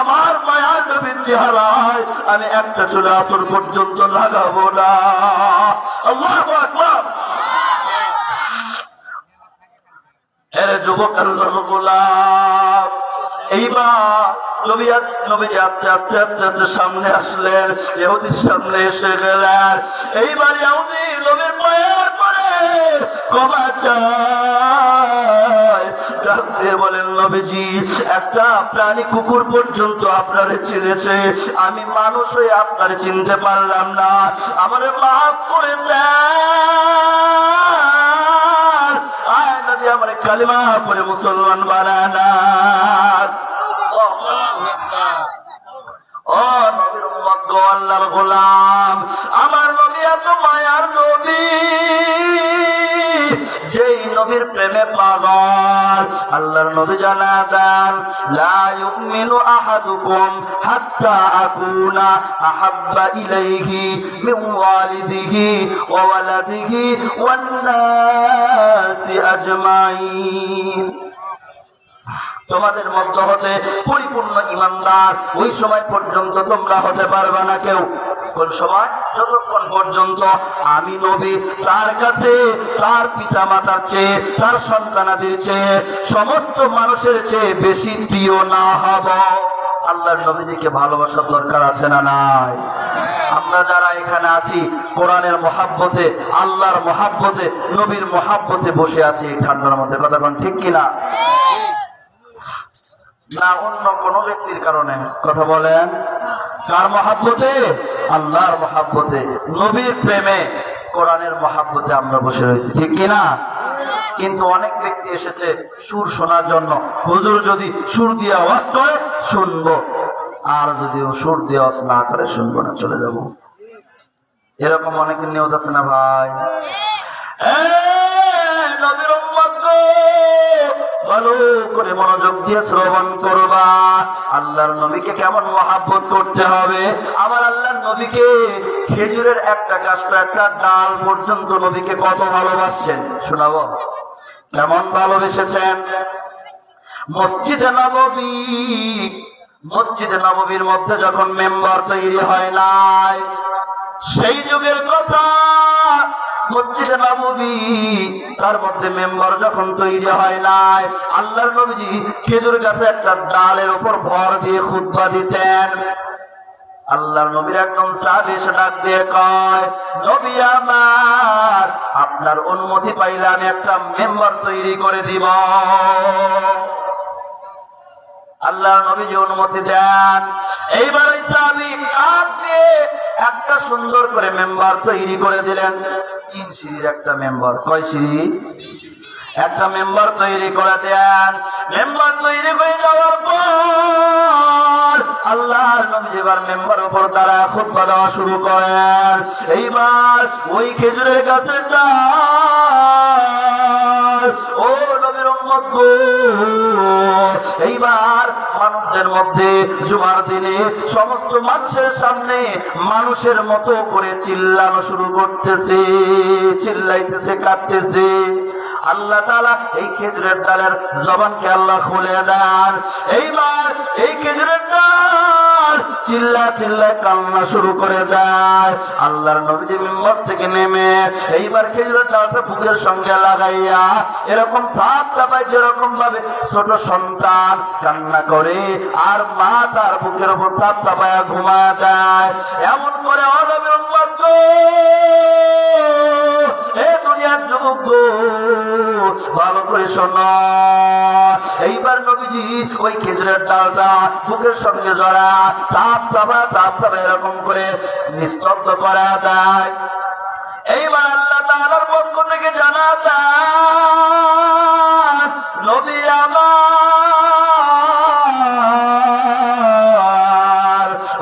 A: আমার মায়ার নবীর চেহারায় আমি একটা চুলে আসর পর্যন্ত লাগাবো না। আল্লাহু আকবার। এরে যুবক আল্লাহর গোলাম, এইবার নবীজি আস্তে আস্তে আস্তে আস্তে সামনে আসলেন, ইহুদির সামনে এসে গেলেন। এইবার ইহুদি নবীর পায়ের পরে ক্ষমা চায়, ডাক দিয়ে বলেন, নবীজি একটা প্রাণী কুকুর পর্যন্ত আপনারে চিনেছে, আমি মানুষ হয়ে আপনারে চিনতে পারলাম না, আমারে মাফ করে দেন, আয় নবী আমারে কালিমা পড়ে মুসলমান বানানা। ও নবীর উম্মত গো, আল্লাহর গোলাম, আমার নবী এত মায়ার নবী, যেই নবীর প্রেমে পাগল। আল্লাহর নবী জানা দেন, লা ইউমিনু আহাদুকুম হাত্তা আকুনা আহাব্বা ইলাইহি মিন ওয়ালিদিহি ওয়া ওয়ালাদিহি ওয়ান নাসি আজমাইন। তোমাদের মধ্যে হতে পরিপূর্ণ ইমানদার ওই সময় পর্যন্ত তোমরা হতে পারবে না কেউ। কোন সময়? যতক্ষণ পর্যন্ত আমি নবী তার কাছে তার পিতা মাতার চেয়ে, তার সন্তানাদের চেয়ে, সমস্ত মানুষের চেয়ে বেশি প্রিয় না হব। আল্লাহর নবীজিকে ভালোবাসার দরকার আছে না নাই? আমরা যারা এখানে আছি কোরআনের মহাব্বতে, আল্লাহর মহাব্বতে, নবীর মহাব্বতে বসে আছি এই ঠান্ডার মধ্যে, কথা কোন ঠিক কিনা? না অন্য কোন ব্যক্তির কারণে? কথা বলেন। কার মহাব্বতে? আল্লাহর মহাব্বতে, নবীর প্রেমে, কোরআনের মহাব্বতে আমরা বসে রয়েছি, ঠিক কিনা? কিন্তু অনেক ব্যক্তি এসেছে সুর শোনার জন্য, হুজুর যদি সুর দিয়ে আওয়াজ করে শুনবো, আর যদি সুর দিয়ে আওয়াজ না করে শুনবো না, চলে যাব। এরকম অনেকের নিয়ত আছে না ভাই? নবীর উম্মত গো, ভালো করে মনোযোগ দিয়ে শ্রবণ করবা। আল্লাহর নবীকে কেমন মহাব্বত করতে হবে। আমার আল্লাহর নবীকে খেজুরের একটা কাষ্টা, একটা ডাল পর্যন্ত নবীকে কত ভালোবাসছেন শোনাবো। কেমন ভালোবেসেছেন? মসজিদে নববী, মসজিদে নববীর মধ্যে যখন মেম্বার তৈরি হয় নাই, সেই যুগের কথা মসজিদে নববী, তার মধ্যে মেম্বার যখন তৈরি হয় নাই, আল্লাহর নবীজি খেজুর গাছে একটা ডালের উপর ভর দিয়ে খুতবা দিতেন। আল্লাহর নবীর একজন সাহাবী এসে ডাক দিয়ে কয়, নবী আমার, আপনার অনুমতি পাইলে আমি একটা মেম্বার তৈরি করে দিব। আল্লাহর নবীজি অনুমতি দেন। এইবার ওই সাহাবী কাঠ দিয়ে একটা সুন্দর করে মেম্বার তৈরি করে দিলেন। 3 সিঁড়ির একটা মেম্বার। কয় সিঁড়ি? একটা মেম্বার তৈরি করে দেন। মেম্বার তৈরি হয়ে যাওয়ার পর আল্লাহর নবী এবার মেম্বার উপর তারা খুতবা দেওয়া শুরু করেন। এইবার ওই খেজুরের গাছের ডাল, ও নবীর উম্মত গো, এইবার মানুষদের মধ্যে জুমার দিনে সমস্ত মানুষের সামনে মানুষের মতো করে চিল্লানো শুরু করতেছে, চিল্লাইতেছে, কাঁদতেছে। আল্লাহ তাআলা এই খেজুরের ডালের জবানকে আল্লাহ খুলে দেন। এইবার এই খেজুরের ডাল চিল্লা চিল্লা কান্না শুরু করে দেয়। আল্লাহর নবীজি মিম্বর থেকে নেমে এইবার খেজুরের ডালটা বুকের সঙ্গে লাগাইয়া এরকম থাপ থাপায়, যেরকম ভাবে ছোট সন্তান কান্না করে আর মা তার বুকের উপর থাপ থাপায়া ঘুমায় যায়, এমন করে নবীর উম্মত গো, এ দুনিয়ার যুবক গো, ভালো করে শোনো। এইবার নবীজি ওই খেজুরের ডালটা বুকের সঙ্গে জড়া তাপ তাপা এরকম করে নিস্তব্ধ করা যায়। এইবার আল্লাহ তাআলার পক্ষ থেকে জানা যায়, নবী আমার,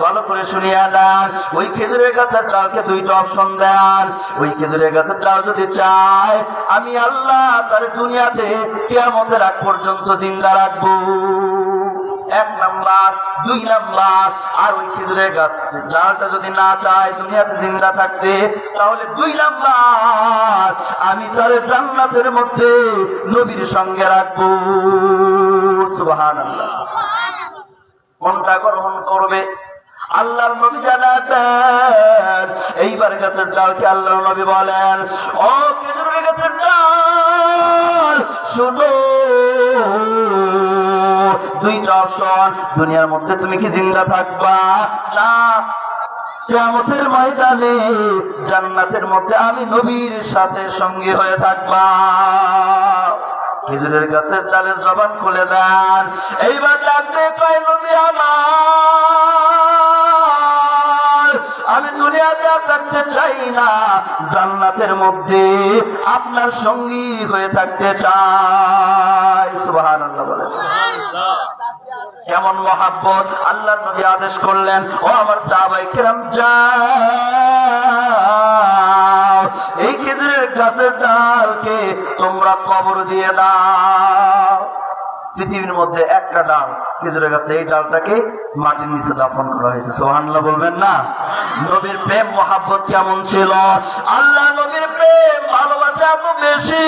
A: ভালো করে শুনিয়া দেন। ওই খেজুরের গাছের ডালকে 2টা অপশন দেন। ওই খেজুরের গাছের ডাল যদি চায় আমি আল্লাহ তার দুনিয়াতে কিয়ামতের আগ পর্যন্ত জিন্দা রাখবো, 1 নাম্বার। 2 নাম্বার, আর ওই খেজুরের গাছ ডালটা যদি না চায় দুনিয়াতে জিন্দা থাকতে, তাহলে 2 নাম্বার, আমি তার জান্নাতের মধ্যে নবীর সঙ্গে রাখবো। সুবহানাল্লাহ। কোনটা গ্রহণ করবে? আল্লাহর নবী জানাতেন। এইবার গাছের ডালকে আল্লাহর নবী বলেন, ও খেজুরের গাছের ডাল শুনো, 2টা অপশন। দুনিয়ার মধ্যে তুমি কি জিন্দা থাকবা? না, কিয়ামতের ময়দানে জান্নাতের মধ্যে আমি নবীর সাথে সঙ্গী হয়ে থাকবা। খেজুরের গাছের ডালের জবান খুলে দেন। এইবার ডাকতে কয়, নবী আমার, আমি দুনিয়াতে আর থাকতে চাই না, জান্নাতের মধ্যে আপনার সঙ্গী হয়ে থাকতে চাই। সুবহানাল্লাহ বলেন। কেমন মহাব্বত! আল্লাহর নবী আদেশ করলেন, ও আমার সাহাবায়ে কেরাম, যাও এই খেজুরের গাছের ডালকে তোমরা কবর দিয়ে দাও। পৃথিবীর মধ্যে একটা ডাল খেজুরের গাছে, এই ডালটাকে মাটির নিচে দাফন করা হয়েছে। সুবহানাল্লাহ বলবেন না? নবীর প্রেম মহাব্বত কেমন ছিল! আল্লাহ নবীর প্রেম ভালোবাসা এত বেশি,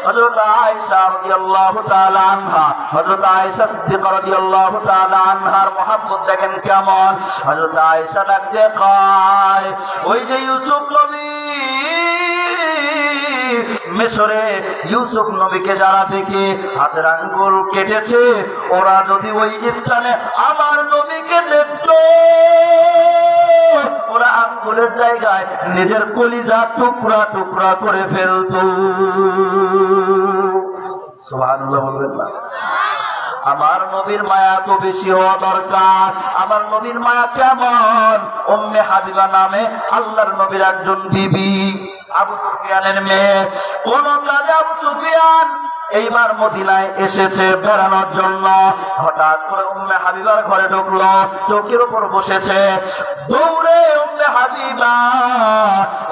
A: হযরত আয়েশা রাদিয়াল্লাহু তাআলা আনহা, হযরত আয়েশা সিদ্দিকা রাদিয়াল্লাহু তাআলা আনহার মহব্বত দেখেন কেমন। হযরত আয়েশা ডাক দিয়ে কয়, ওই যে ইউসুফ নবী, মিশরে ইউসুফ নবীকে যারা দেখে হাতের আঙ্গুল কেটেছে, ওরা যদি ওই স্থানে আমার নবীকে দেখত, ওরা আঙ্গুলের জায়গায় নিজের কলিজা টুকরা টুকরা করে ফেলত। সুবহানাল্লাহ বলবেন না? আমার নবীর মায়া তো বেশি হওয়া দরকার। আমার নবীর মায়া কেমন! উম্মে হাবিবা নামে আল্লাহর নবীর একজন বিবি, আবু সুফিয়ানের মেয়ে। কোন কাজে আবু সুফিয়ান এইবার মদিনায় এসেছে বেড়ানোর জন্য, হঠাৎ করে উম্মে হাবিবার ঘরে ঢুকলো, চৌকির উপর বসেছে। দৌড়ে উম্মে হাবিবা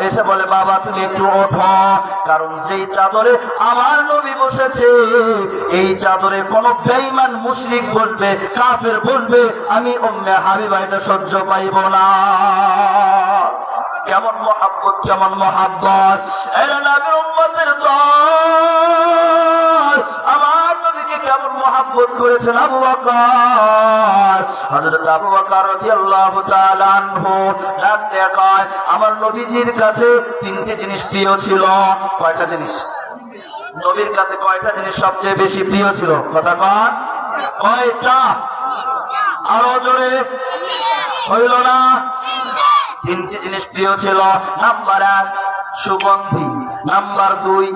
A: এসে বলে, বাবা তুমি একটু ওঠো, কারণ যেই চাদরে আমার নবী বসেছে, এই চাদরে কোন বেঈমান মুশরিক বলবে, কাফের বলবে, আমি উম্মে হাবিবা এটা সহ্য পাইব না। কেমন মহাব্বত, কেমন মহাব্বত! এরা নবীর উম্মতের দল, আমার নবীকে কেমন মহাব্বত মহব্বত করেছেন আবু বকর। হযরত আবু বকর রাদিয়াল্লাহু তাআলা আনহু ডাক দিয়ে কয়, আমার নবীজির কাছে তিনটি জিনিস প্রিয় ছিল। কয়টা জিনিস? নবীর কাছে কয়টা জিনিস সবচেয়ে বেশি প্রিয় ছিল? কথা কন, কয়টা? আরো জোরে হইল না? তিনটি জিনিস প্রিয় ছিল। নাম্বার 1 সুগন্ধি, নাম্বার 2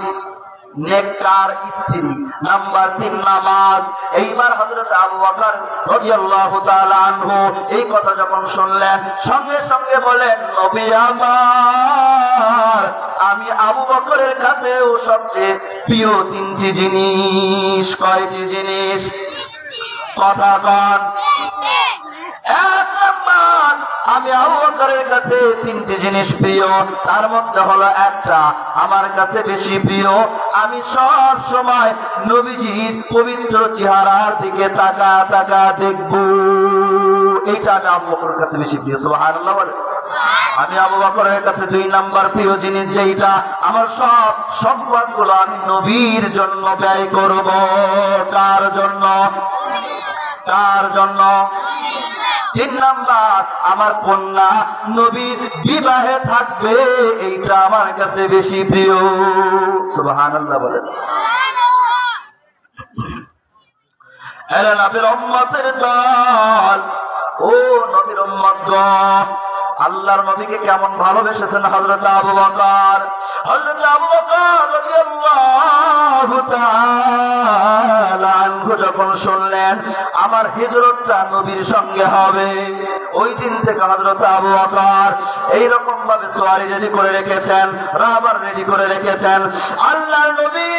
A: নেককার স্ত্রী, নাম্বার 3 নামাজ। এইবার হযরত আবু বকর রাদিয়াল্লাহু তাআলা আনহু এই কথা যখন শুনলেন, সঙ্গে সঙ্গে বলেন, নবী আমার, আমি আবু বকরের কাছেও সবচেয়ে প্রিয় তিনটি জিনিস। কয়টি জিনিস? কথা কন। এক নাম্বার, আমি আবু বকরের কাছে তিনটি জিনিস প্রিয়, তার মধ্যে হলো একটা আমার কাছে বেশি প্রিয়। আমি সব সময় নবীজির পবিত্র চেহারার দিকে তাকা তাকা দেখব। এইটা আমি আবু বকরের কাছে বেশি প্রিয়। সুবহানাল্লাহ বলে। আমি আবু বকরের কাছে 2 নাম্বার প্রিয় জিনিস যেটা, আমার সব সম্পদগুলো আমি নবীর জন্য ব্যয় করব। কার জন্য? কার জন্য? 3 নাম্বার, আমার কন্যা নবীর বিবাহে থাকবে, এইটা আমার কাছে বেশি প্রিয়। সুবহানাল্লাহ বলেন। এরা নবীর উম্মতের দল। ও নবীর উম্মতগণ, আল্লাহর নবীকে কেমন ভালোবেসেছেন হযরত আবু বকর। হযরত আবু বকর রাদিয়াল্লাহু তাআলা আনহু যখন শুনলেন আমার হিজরতটা নবীর সঙ্গে হবে, ওই দিন থেকে হযরত আবু বকর এইরকম ভাবে সোয়ারি রেডি করে রেখেছেন, রাবার রেডি করে রেখেছেন। আল্লাহর নবী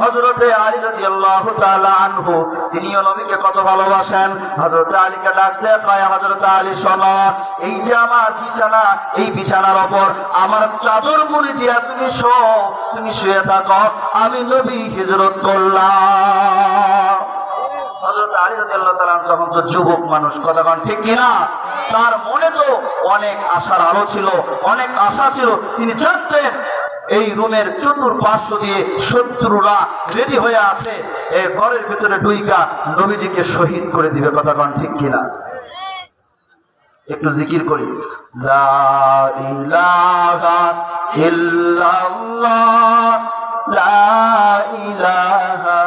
A: হযরতে আলী রাদিয়াল্লাহু তাআলা আনহু, তিনিও নবীকে কত ভালোবাসেন। হযরতে আলীকে ডাক দিয়ে কয়, হযরতে আলী শোনো, এই যে আমার বিছানা, এই বিছানার উপর আমার চাদর মুড়ি দিয়া তুমি শুয়ে থাকো, আমি নবী হিজরত করলাম। হযরত আলী রাদিয়াল্লাহু তাআলা তখন তো যুবক মানুষ, কথা বলেন ঠিক কিনা? তার মনে তো অনেক আশার আলো ছিল, অনেক আশা ছিল। তিনি জানতেন এই রুমের চতুর্পার্শ্ব দিয়ে শত্রুরা রেডি হয়ে আছে, এই ঘরের ভিতরে ঢুইকা নবীজিকে শহীদ করে দিবে। কথা বলেন ঠিক কিনা? একটু জিকির করি, লা ইলাহা ইল্লাল্লাহ, লা ইলাহা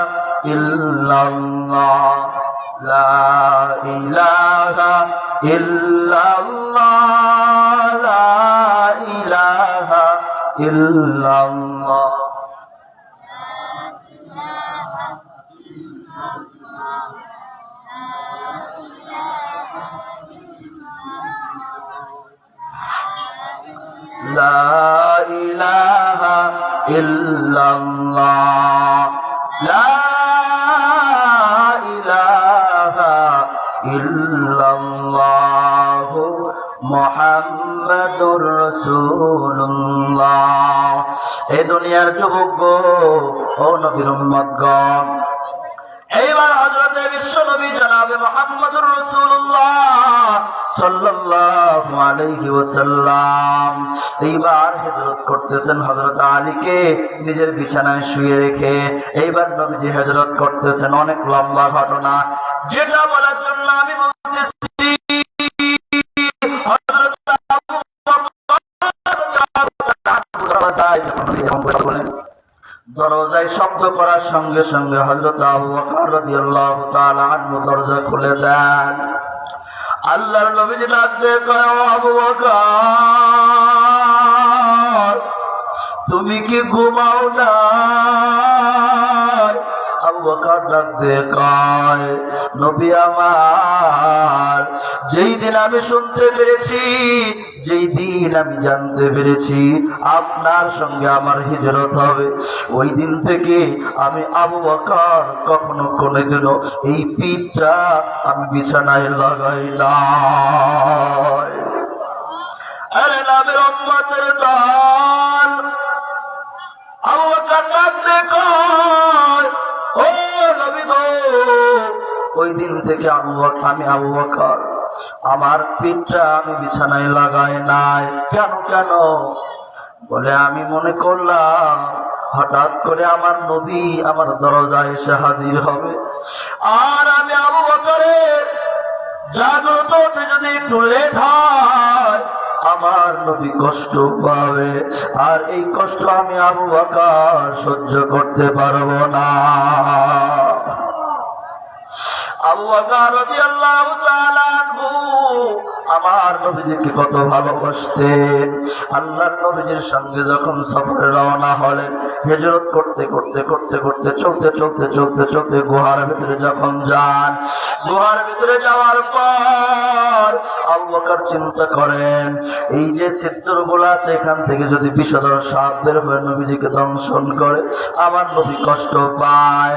A: ইল্লাল্লাহ, লা ইলাহা ইল্লাল্লাহ, লা ইলাহা ইল্লাল্লাহ। লা ইলাহা ইল্লাল্লাহ, লা ইলাহা ইল্লাল্লাহ, মুহাম্মাদুর রাসূলুল্লাহ। এই দুনিয়ার যুবক ও নবীর উম্মতগণ, এইবার হযরতে বিশ্বনবী জনাবে মুহাম্মদুর রাসূলুল্লাহ সাল্লাল্লাহু আলাইহি ওয়াসাল্লাম এইবার হিজরত করতেছেন হযরত আলীকে নিজের বিছানায় শুয়ে রেখে। এইবার নবীজি হিজরত করতেছেন। অনেক লম্বা ঘটনা, যেটা বলার জন্য আমি বলতেছি, হযরত আবু বকর দরজায় শব্দ করার সঙ্গে সঙ্গে হযরত আবু বকর রাদিয়াল্লাহু তাআলা আনহু দরজা খুলে দেন। আল্লাহর নবীজি ডাক দিয়ে কয়, আবু বকর, তুমি কি ঘুমাও না? আবু বকর ডাক দিয়ে কয়, নবী আমার, যেই দিন আমি শুনতে পেরেছি, যেই দিন আমি জানতে পেরেছি আপনার সঙ্গে আমার হিজরত হবে, ওই দিন থেকে আমি আবু বকর কখনো কোনোদিনও এই পিঠটা আমি বিছানায় লাগাই না। আরে নবীর উম্মতের দল, আবু বকর ডাকতে কয়, ও নবী গো, ওই দিন থেকে আমি আবু বকর আমার পিঠটা আমি বিছানায় লাগাই নাই। কেন? বলে আমি মনে করলাম হঠাৎ করে আমার নবী আমার দরজায় এসে হাজির হবে, আর আমি আবু বকরের জাগ্রত হতে যদি একটু লেট হয় আমার নবী কষ্ট পাবে, আর এই কষ্ট আমি আবু বকর সহ্য করতে পারবো না। আবু বকর রাদিয়াল্লাহু তাআলা আনহু আমার নবীজিকে কত ভালোবাসতেন। আল্লাহর নবীজির সঙ্গে যখন সফরে রওনা হলেন, হিজরত করতে করতে করতে করতে চলতে চলতে চলতে চলতে গুহার ভিতরে যখন যান, গুহার ভিতরে যাওয়ার পর আবু বকর চিন্তা করেন এই যে ছিদ্রগুলো আছে এখান থেকে যদি বিষধর সাপ বের হয়ে নবীজিকে দংশন করে আমার নবী কষ্ট পায়।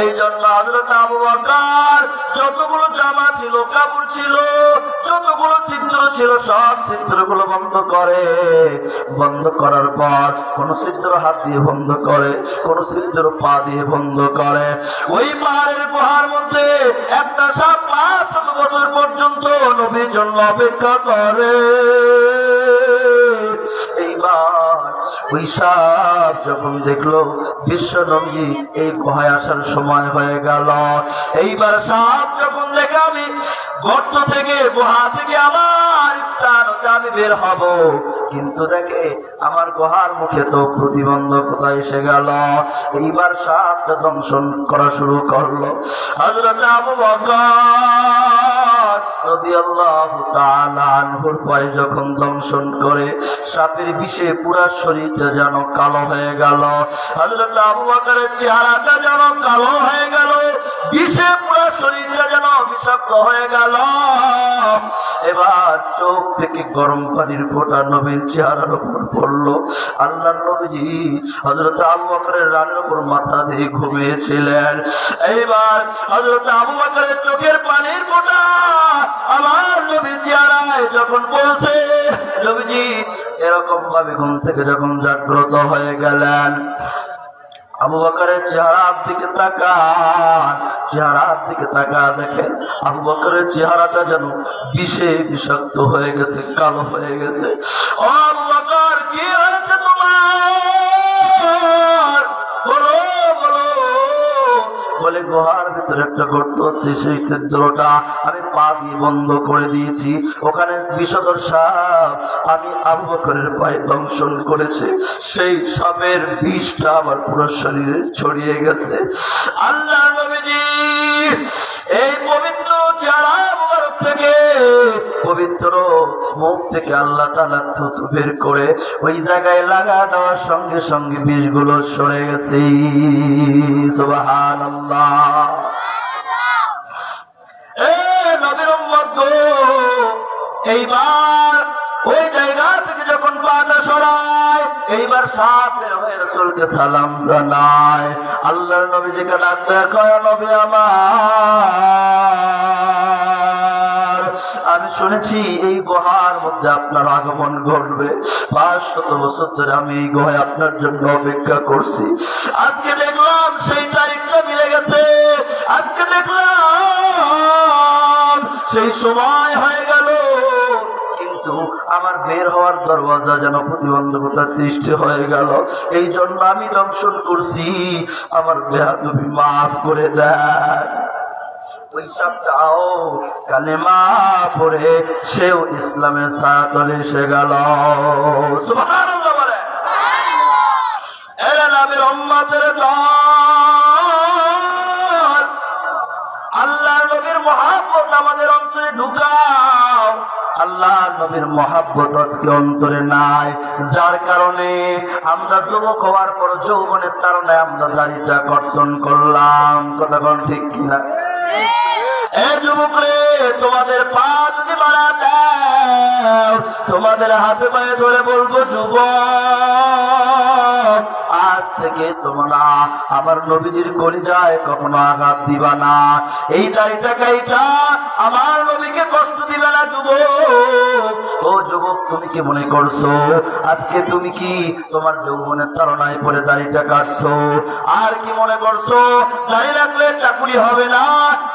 A: এই জন্য হযরত আবু বকর যতগুলো জামা ছিল, কাপড় ছিল, যতগুলো ছিদ্র ছিল সব ছিদ্রগুলো বন্ধ করে। বন্ধ করার পর কোন ছিদ্র হাত দিয়ে বন্ধ করে, কোন ছিদ্র পা দিয়ে বন্ধ করে। ওই পাহাড়ের গুহার মধ্যে একটা সাপ 500 বছর পর্যন্ত নবীর জন্য অপেক্ষা করে। এইবার ওই সাপ যখন দেখলো বিশ্ব নবী এই গুহায় আসার সময় হয়ে গেল, এইবার সাপ যখন দেখে আমি গর্ত থেকে গুহা থেকে আমার স্থান আমি বের হব, কিন্তু দেখে আমার গুহার মুখে তো প্রতিবন্ধকতা এসে গেল। এইবার সাপটা দংশন করা শুরু করলো। হযরত আবু বকর রাদিয়াল্লাহু তাআলা আনহুর পায়ে যখন দংশন করে সাপের বিষে পুরা শরীরটা যেন কালো হয়ে গেল। হযরত আবু বকরের চেহারাটা যেন কালো হয়ে গেল, বিষে পুরা শরীরটা যেন বিষাক্ত হয়ে গেল। এবার চোখ থেকে গরম পানির ফোঁটা নবীর চেহারার উপর পড়লো। আল্লাহর নবীজি হযরত আবু বকরের রানের উপর মাথা দিয়ে ঘুমিয়েছিলেন। এইবার হযরত আবু বকরের চোখের পানির ফোঁটা আমার নবীর চেহারায় যখন পড়ছে, নবীজি এরকম ভাবে ঘুম থেকে যখন জাগ্রত হয়ে গেলেন, আবু বকরের চেহারার দিকে তাকান, চেহারার দিকে তাকা দেখেন আবু বকরের চেহারাটা যেন বিষে বিষাক্ত হয়ে গেছে, কালো হয়ে গেছে। ও আবু বকর, কি হয়েছে তোমার? বলো বলো। বলে গুহার ভিতরে একটা গর্ত আছে, সেই ছিদ্রটা আমি পা দিয়ে বন্ধ করে দিয়েছি, ওখানে বিষধর সাপ আমি আবু বকরের পায়ে দংশন করেছে, সেই সাপের বিষটা আমার পুরো শরীরে ছড়িয়ে গেছে। আল্লাহ নবীজি এই পবিত্র চেহারা মুবারক থেকে, পবিত্র মুখ থেকে আল্লাহ তাআলা থুতু বের করে ওই জায়গায় লাগা দেওয়ার সঙ্গে সঙ্গে বিষগুলো সরে গেছে। সুবহানাল্লাহ। নবীর উম্মত গো, এইবার ওই জায়গা থেকে যখন পাটা সরায়, এইবার সাপ বের হয়ে রাসূলকে সালাম জানায়। আল্লাহর নবীজিকে ডাকতে কয়, নবী আমার, আমি শুনেছি এই গুহার মধ্যে আপনার আগমন ঘটবে, 500 বছর ধরে আমি এই গুহায় আপনার জন্য অপেক্ষা করছি। আজকে দেখলাম সেই তারিখটা মিলে গেছে, আজকে দেখলাম সেই সময় হয়ে গেল, কিন্তু আমার বের হওয়ার দরওয়াজা যেন প্রতিবন্ধকতা সৃষ্টি হয়ে গেল। এই জন্য আমি দংশন করছি, আমার বেয়াদবি মাফ করে দেয়। ওই সাপটাও কালেমা পড়ে সেও ইসলামের ছায়াতলে এসে গেল। সুবহানাল্লাহ বলে। এরা নবীর উম্মতের দল, আল্লাহর নবীর মহব্বত আমাদের অন্তরে ঢুকাও। আল্লাহ নবীর মহব্বত আজকে অন্তরে নাই, যার কারণে আমরা যুবক হওয়ার পর যৌবনের কারণে আমরা দাড়িটা কর্তন করলাম। কথা বল ঠিক কিনা? এ যুবক রে, তোমাদের পা যদি মারা দাও, তোমাদের হাতে পায়ে ধরে বলবো, যুবক আজ থেকে তোমরা আমার নবীজির কলিজায় কখনো আঘাত দিবা না, এই দাড়িটা কাইটা আমার নবীকে কষ্ট দিবে না। যুবক, ও যুবক তুমি কি মনে করছো আজকে তুমি কি তোমার যৌবনের তাড়নায় পড়ে দাড়িটা কাটছো? আর কি মনে করছো দাড়ি রাখলে চাকরি হবে না,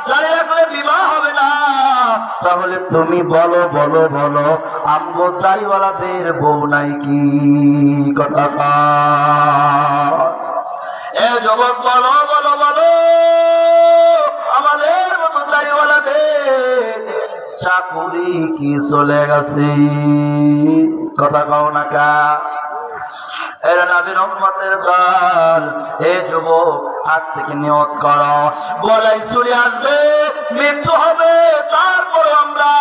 A: দাড়ি রাখলে বিবাহ হবে না? তাহলে তুমি বলো বলো বলো, আমগো দাড়িওয়ালাদের বউ নাই কি? কথা এ যুবক বলো বলো বলো, আমাদের মতো দাড়িওয়ালাদের চাকুরি কি চলে গেছে? কথা কও না কা? এরা নবীর উম্মতের দল। এ যুবক আজ থেকে নিয়ত করো, গলায় ছুরি আসবে, মৃত্যু হবে, তারপর আমরা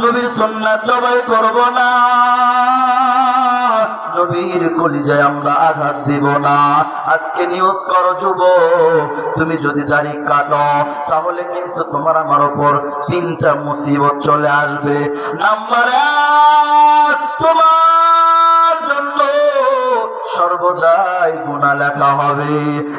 A: নবীর সুন্নাত জবাই করব না, নবীর কলিজায় আমরা আঘাত দিব না। আজকে নিয়ত করো যুবক, তুমি যদি দাড়ি কাটো তাহলে কিন্তু তোমার আমার উপর 3টা মুসিবত চলে আসবে। নাম্বার 1, তোমার জন্য সর্বদাই গুনাহ লেখা হবে।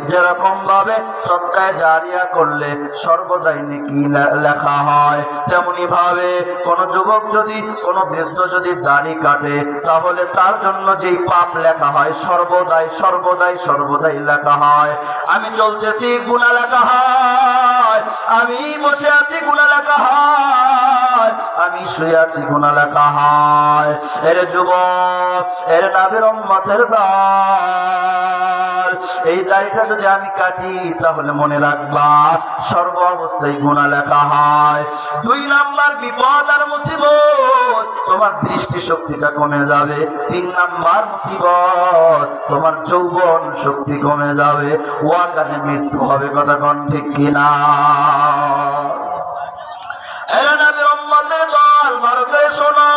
A: যেরকম ভাবে সদকায়ে জারিয়া করলে সর্বদাই নেকি লেখা হয়, তেমনি ভাবে কোন যুবক যদি, কোন বৃদ্ধ যদি দাড়ি কাটে তাহলে তার জন্য যেই পাপ লেখা হয় সর্বদাই সর্বদাই সর্বদাই লেখা হয়। আমি চলতেছি গুনাহ লেখা হয়, আমি বসে আছি গুনাহ লেখা হয়, আমি শুয়ে আছি গুনাহ লেখা হয়। এর যুবক, এর নবীর উম্মতের দল, এই দাড়িটা যদি আমি কাটি তাহলে মনে রাখবা সর্ব অবস্থায় গুনাহ লেখা হয়। 2 নাম্বার বিপদ আর মুসিবত, তোমার দৃষ্টি শক্তিটা কমে যাবে। 3 নাম্বার মুসিবত, তোমার যৌবন শক্তি কমে যাবে, ওয়াকানে মৃত্যু হবে। কথা কোন ঠিক কিনা? এরা নবীর উম্মতের দল, ভালো করে শোনো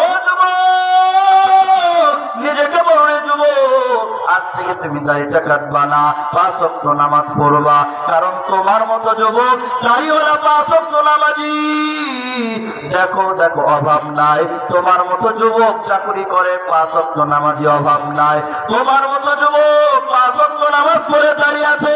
A: ও যুবক, নিজেকে বলে যুবক, আজ থেকে তুমি দাড়িটা কাটবা না, 5 ওয়াক্ত নামাজ পড়বা। কারণ তোমার মতো যুবক দাড়িওয়ালা 5 ওয়াক্ত নামাজি দেখো দেখো অভাব নাই। তোমার মতো যুবক চাকরি করে 5 ওয়াক্ত নামাজি অভাব নাই। তোমার মতো যুবক 5 ওয়াক্ত নামাজ পড়ে দাঁড়িয়ে আছে,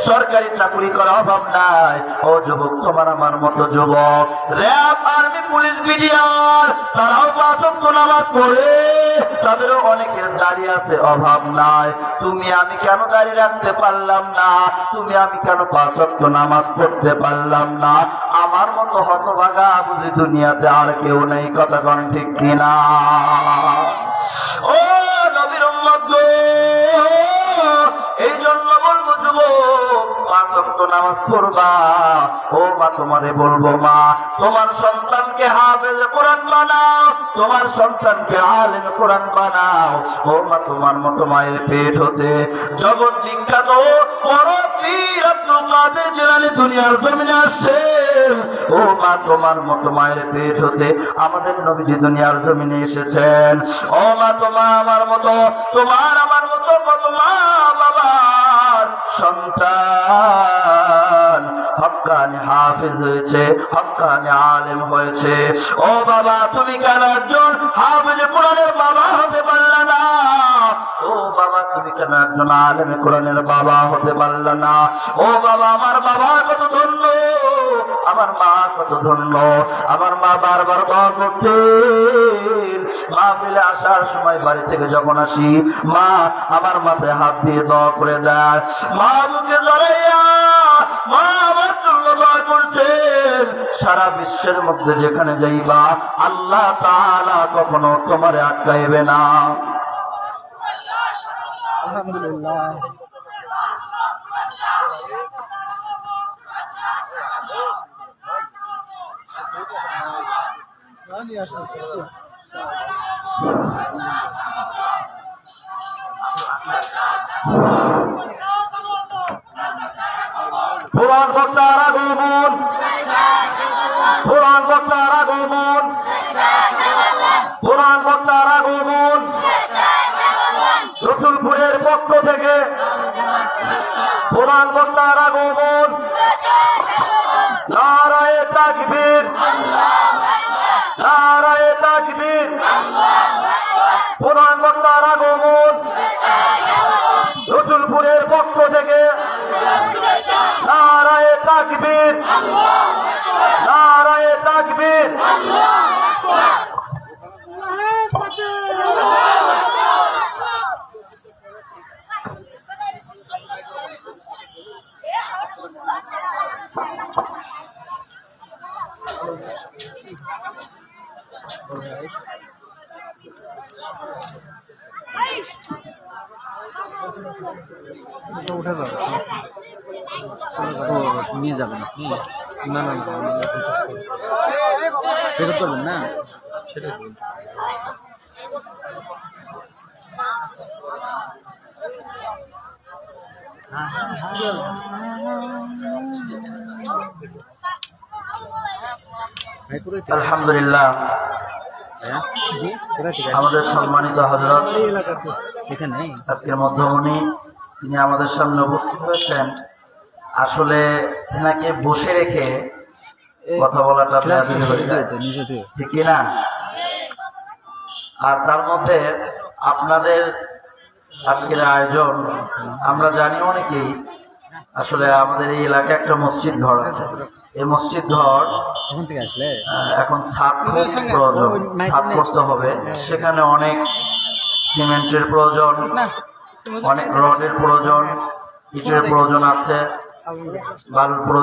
A: সরকারি চাকরি করা অভাব নাই। ও যুবক, তোমার আমার মতো যুবক র‍্যাব, আর্মি, পুলিশ, বিডিআর তারাও 5 ওয়াক্ত নামাজ পড়ে, তাদেরও অনেকের দাঁড়িয়ে আছে, অভাব নাই। তুমি আমি কেন দাঁড়িয়ে রাখতে পারলাম না? তুমি আমি কেন 5 ওয়াক্ত নামাজ পড়তে পারলাম না? আমার মতো হতভাগা বুঝি দুনিয়াতে আর কেউ নেই। কথা কোন ঠিক কিনা? ও নবীর উম্মত গো, এই জন্য বলবো যুবক 5 ওয়াক্ত নামাজ পড়বা। ও মা, তোমারে বলবো মা, তোমার সন্তানকে হাফেজ কোরআন বানাও, তোমার সন্তানকে আলেম কোরআন বানাও। ও মা, তোমার মতো মায়ের পেট হতে জগৎ বিখ্যাত বড় পীর আব্দুল কাদের জিলানী দুনিয়ার জমিনে আসছেন। ও মা, তোমার মতো মায়ের পেট হতে আমাদের নবীজি দুনিয়ার জমিনে এসেছেন। ও মা, তোমার আমার মতো, তোমার আমার মতো কত মা বাবার সন্তান হক্কানি হাফেজ হয়েছে, হক্কানি আলেম হয়েছে। ও বাবা, তুমি কেন একজন হাফেজ কোরআনের বাবা হতে পারলে না? ও বাবা, তুমি কেন একজন আলেম কোরআনের বাবা হতে পারলে না? ও বাবা, আমার বাবা কত ধন্য, আমার মা কত ধন্য। আমার মা বারবার দোয়া করতেন, মাহফিলে আসার সময় বাড়ি থেকে যখন আসি মা আমার মাথায় হাত দিয়ে দোয়া করে দেয়, মা বুকে জড়াইয়া মা আমার জন্য দোয়া করছেন। সারা বিশ্বের মধ্যে যেখানে যাইবা আল্লাহ তাআলা কখনো তোমারে আটকাইবে না। আলহামদুলিল্লাহ। পুরাণ বক্তার আগমন, পুরাণ বক্তার আগমন, পুরাণ বক্তার আগমন। রসুলপুরের পক্ষ থেকে পুরাণ বক্তার আগমন। নারায়ে তাকবীর, নারায়ে তাকবীর। পুরাণ বক্তার আগমন রসুলপুরের পক্ষ থেকে। নারায়ে তাকবীর, নারায়ে তাকবীর।
B: উঠে যাবে, ও নিয়ে যাবেন আপনি? না না ফেরত করবেন না, সেটা বলতেছি।
A: আলহামদুলিল্লাহ,
B: জি, কোথা থেকে
A: আমাদের সম্মানিত হযরত
B: এলাকাতে? এখানে
A: আজকের মধ্যমণি তিনি আমাদের সামনে উপস্থিত হয়েছেন। আসলে এনাকে বসে রেখে কথা বলাটা বেয়াদবি হয়ে যায়,
B: নিজে দিয়ে
A: ঠিক কি না? আর তার মধ্যে আপনাদের আজকের আয়োজন আমরা জানি অনেকেই, আসলে আমাদের এই এলাকায় একটা মসজিদ ঘর আছে। এই মসজিদ ঘর
B: ওখান থেকে আসলে
A: এখন ছাদ প্রয়োজন, ছাদ করতে হবে। সেখানে অনেক সিমেন্টের প্রয়োজন, অনেক রডের প্রয়োজন, ইটের প্রয়োজন আছে, বালুর প্রয়োজন।